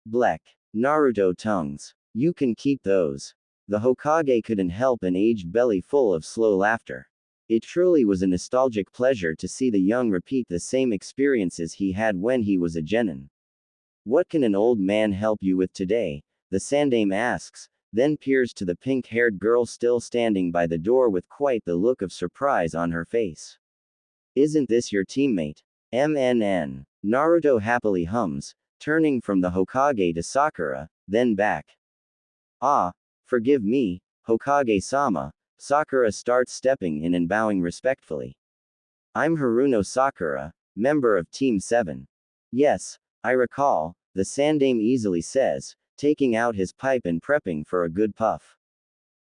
Speaker 1: Blech. Naruto tongues. "You can keep those." The Hokage couldn't help an aged belly full of slow laughter. It truly was a nostalgic pleasure to see the young repeat the same experiences he had when he was a genin. "What can an old man help you with today?" the Sandame asks, then peers to the pink-haired girl still standing by the door with quite the look of surprise on her face. "Isn't this your teammate?" MNN. Naruto happily hums, turning from the Hokage to Sakura, then back. "Ah, forgive me, Hokage-sama," Sakura starts stepping in and bowing respectfully. "I'm Haruno Sakura, member of Team 7. Yes, I recall, the Sandaime easily says, taking out his pipe and prepping for a good puff.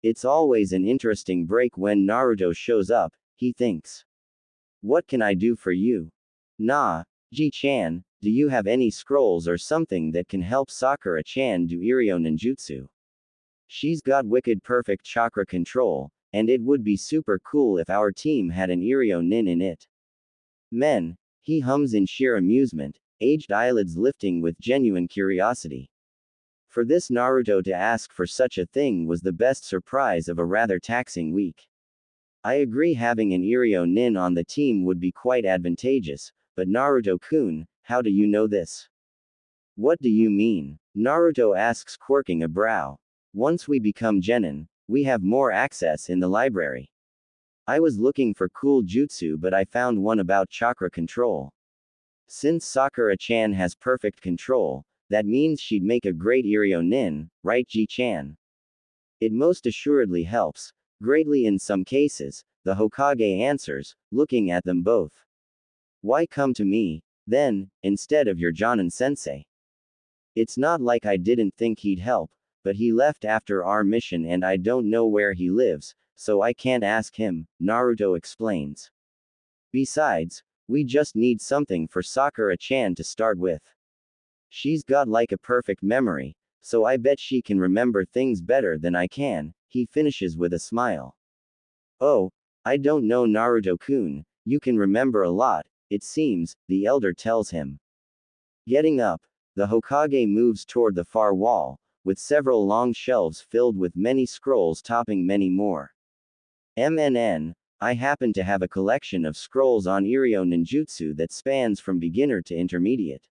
Speaker 1: It's always an interesting break when Naruto shows up, he thinks. What can I do for you? Nah, Ji-chan, do you have any scrolls or something that can help Sakura-chan do Iryo ninjutsu? She's got wicked perfect chakra control, and it would be super cool if our team had an Iryo nin in it. Men, he hums in sheer amusement, aged eyelids lifting with genuine curiosity. For this Naruto to ask for such a thing was the best surprise of a rather taxing week. I agree having an Iryo nin on the team would be quite advantageous, but Naruto-kun, how do you know this? What do you mean? Naruto asks, quirking a brow. Once we become genin, we have more access in the library. I was looking for cool jutsu but I found one about chakra control. Since Sakura-chan has perfect control, that means she'd make a great Iryo nin, right Ji-chan? It most assuredly helps, greatly in some cases, the Hokage answers, looking at them both. Why come to me, then, instead of your Jonin-sensei? It's not like I didn't think he'd help, but he left after our mission and I don't know where he lives, so I can't ask him, Naruto explains. Besides, we just need something for Sakura-chan to start with. She's got like a perfect memory, so I bet she can remember things better than I can, he finishes with a smile. Oh, I don't know Naruto-kun, you can remember a lot, it seems, the elder tells him. Getting up, the Hokage moves toward the far wall, with several long shelves filled with many scrolls topping many more. I happen to have a collection of scrolls on Iryo ninjutsu that spans from beginner to intermediate.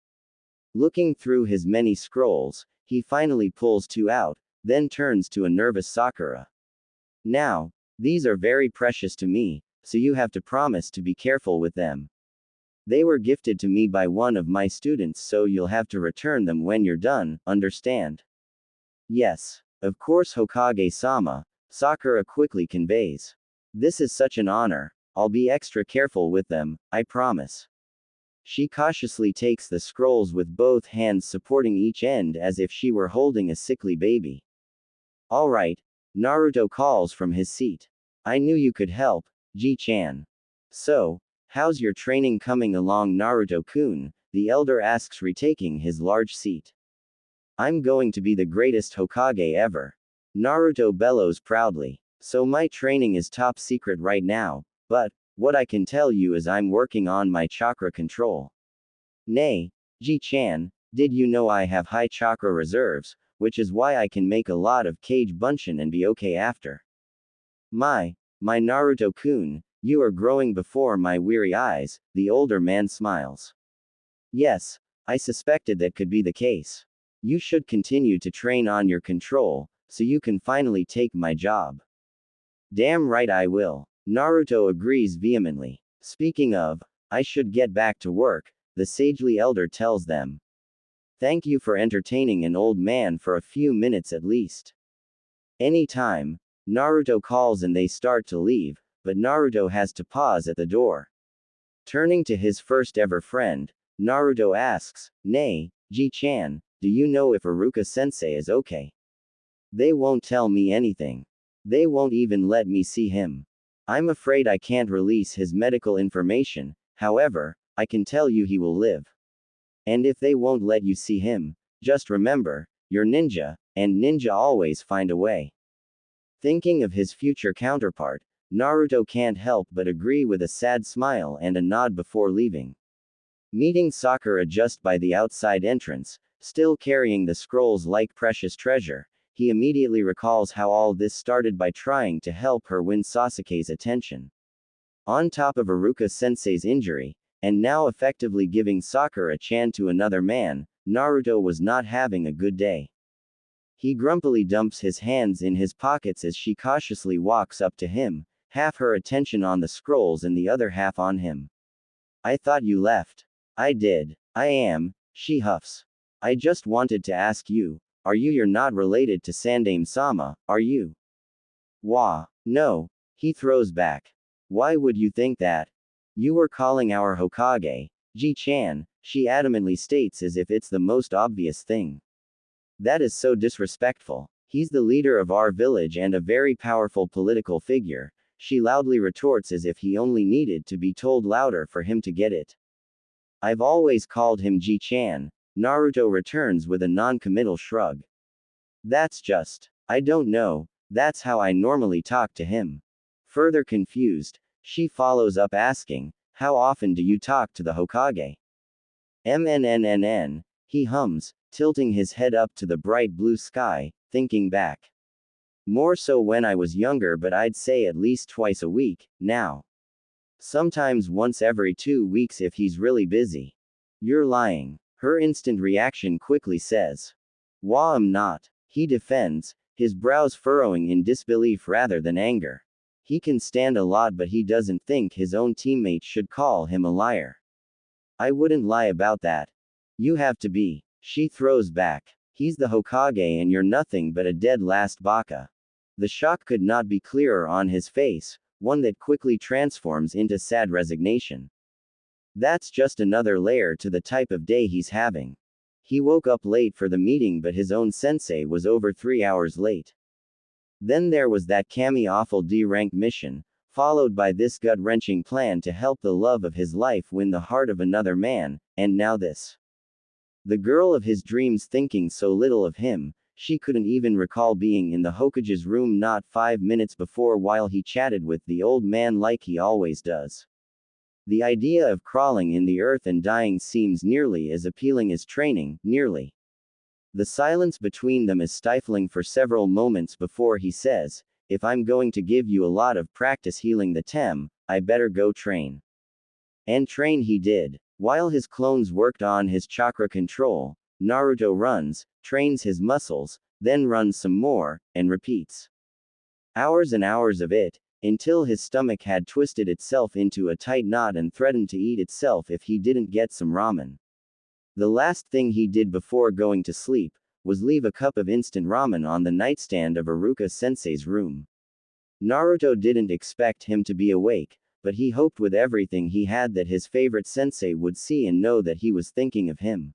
Speaker 1: Looking through his many scrolls, he finally pulls two out, then turns to a nervous Sakura. Now, these are very precious to me, so you have to promise to be careful with them. They were gifted to me by one of my students, so you'll have to return them when you're done, understand? Yes, of course Hokage-sama, Sakura quickly conveys. This is such an honor, I'll be extra careful with them, I promise. She cautiously takes the scrolls with both hands supporting each end as if she were holding a sickly baby. Alright, Naruto calls from his seat. I knew you could help, Ji-chan. So, how's your training coming along Naruto-kun? The elder asks, retaking his large seat. I'm going to be the greatest Hokage ever. Naruto bellows proudly. So my training is top secret right now, but, what I can tell you is I'm working on my chakra control. Nay, Ji-chan, did you know I have high chakra reserves, which is why I can make a lot of Kage Bunshin and be okay after. My Naruto-kun, you are growing before my weary eyes, the older man smiles. Yes, I suspected that could be the case. You should continue to train on your control, so you can finally take my job. Damn right I will. Naruto agrees vehemently. Speaking of, I should get back to work, the sagely elder tells them. Thank you for entertaining an old man for a few minutes at least. Any time, Naruto calls and they start to leave, but Naruto has to pause at the door. Turning to his first ever friend, Naruto asks, Nay, Ji-chan, do you know if Iruka-sensei is okay? They won't tell me anything. They won't even let me see him. I'm afraid I can't release his medical information, however, I can tell you he will live. And if they won't let you see him, just remember, you're ninja, and ninja always find a way. Thinking of his future counterpart, Naruto can't help but agree with a sad smile and a nod before leaving. Meeting Sakura just by the outside entrance, still carrying the scrolls like precious treasure, he immediately recalls how all this started by trying to help her win Sasuke's attention. On top of Iruka-sensei's injury, and now effectively giving Sakura-chan to another man, Naruto was not having a good day. He grumpily dumps his hands in his pockets as she cautiously walks up to him, half her attention on the scrolls and the other half on him. I thought you left. I did. I am, she huffs. I just wanted to ask you, you're not related to Sandaime-sama, are you? Wah. No. He throws back. Why would you think that? You were calling our Hokage, Ji-chan, she adamantly states as if it's the most obvious thing. That is so disrespectful. He's the leader of our village and a very powerful political figure, she loudly retorts as if he only needed to be told louder for him to get it. I've always called him Ji-chan, Naruto returns with a non-committal shrug. That's just. I don't know, that's how I normally talk to him. Further confused, she follows up asking, how often do you talk to the Hokage? MNNNN, he hums, tilting his head up to the bright blue sky, thinking back. More so when I was younger, but I'd say at least twice a week, now. Sometimes once every 2 weeks if he's really busy. You're lying. Her instant reaction quickly says. Wah, I'm not. He defends, his brows furrowing in disbelief rather than anger. He can stand a lot, but he doesn't think his own teammates should call him a liar. I wouldn't lie about that. You have to be. She throws back. He's the Hokage and you're nothing but a dead last baka. The shock could not be clearer on his face, one that quickly transforms into sad resignation. That's just another layer to the type of day he's having. He woke up late for the meeting, but his own sensei was over 3 hours late. Then there was that Kami awful D-rank mission, followed by this gut-wrenching plan to help the love of his life win the heart of another man, and now this. The girl of his dreams thinking so little of him, she couldn't even recall being in the Hokage's room not 5 minutes before while he chatted with the old man like he always does. The idea of crawling in the earth and dying seems nearly as appealing as training, nearly. The silence between them is stifling for several moments before he says, if I'm going to give you a lot of practice healing the Tem, I better go train. And train he did. While his clones worked on his chakra control, Naruto runs, trains his muscles, then runs some more, and repeats. Hours and hours of it, until his stomach had twisted itself into a tight knot and threatened to eat itself if he didn't get some ramen. The last thing he did before going to sleep was leave a cup of instant ramen on the nightstand of Iruka-sensei's room. Naruto didn't expect him to be awake, but he hoped with everything he had that his favorite sensei would see and know that he was thinking of him.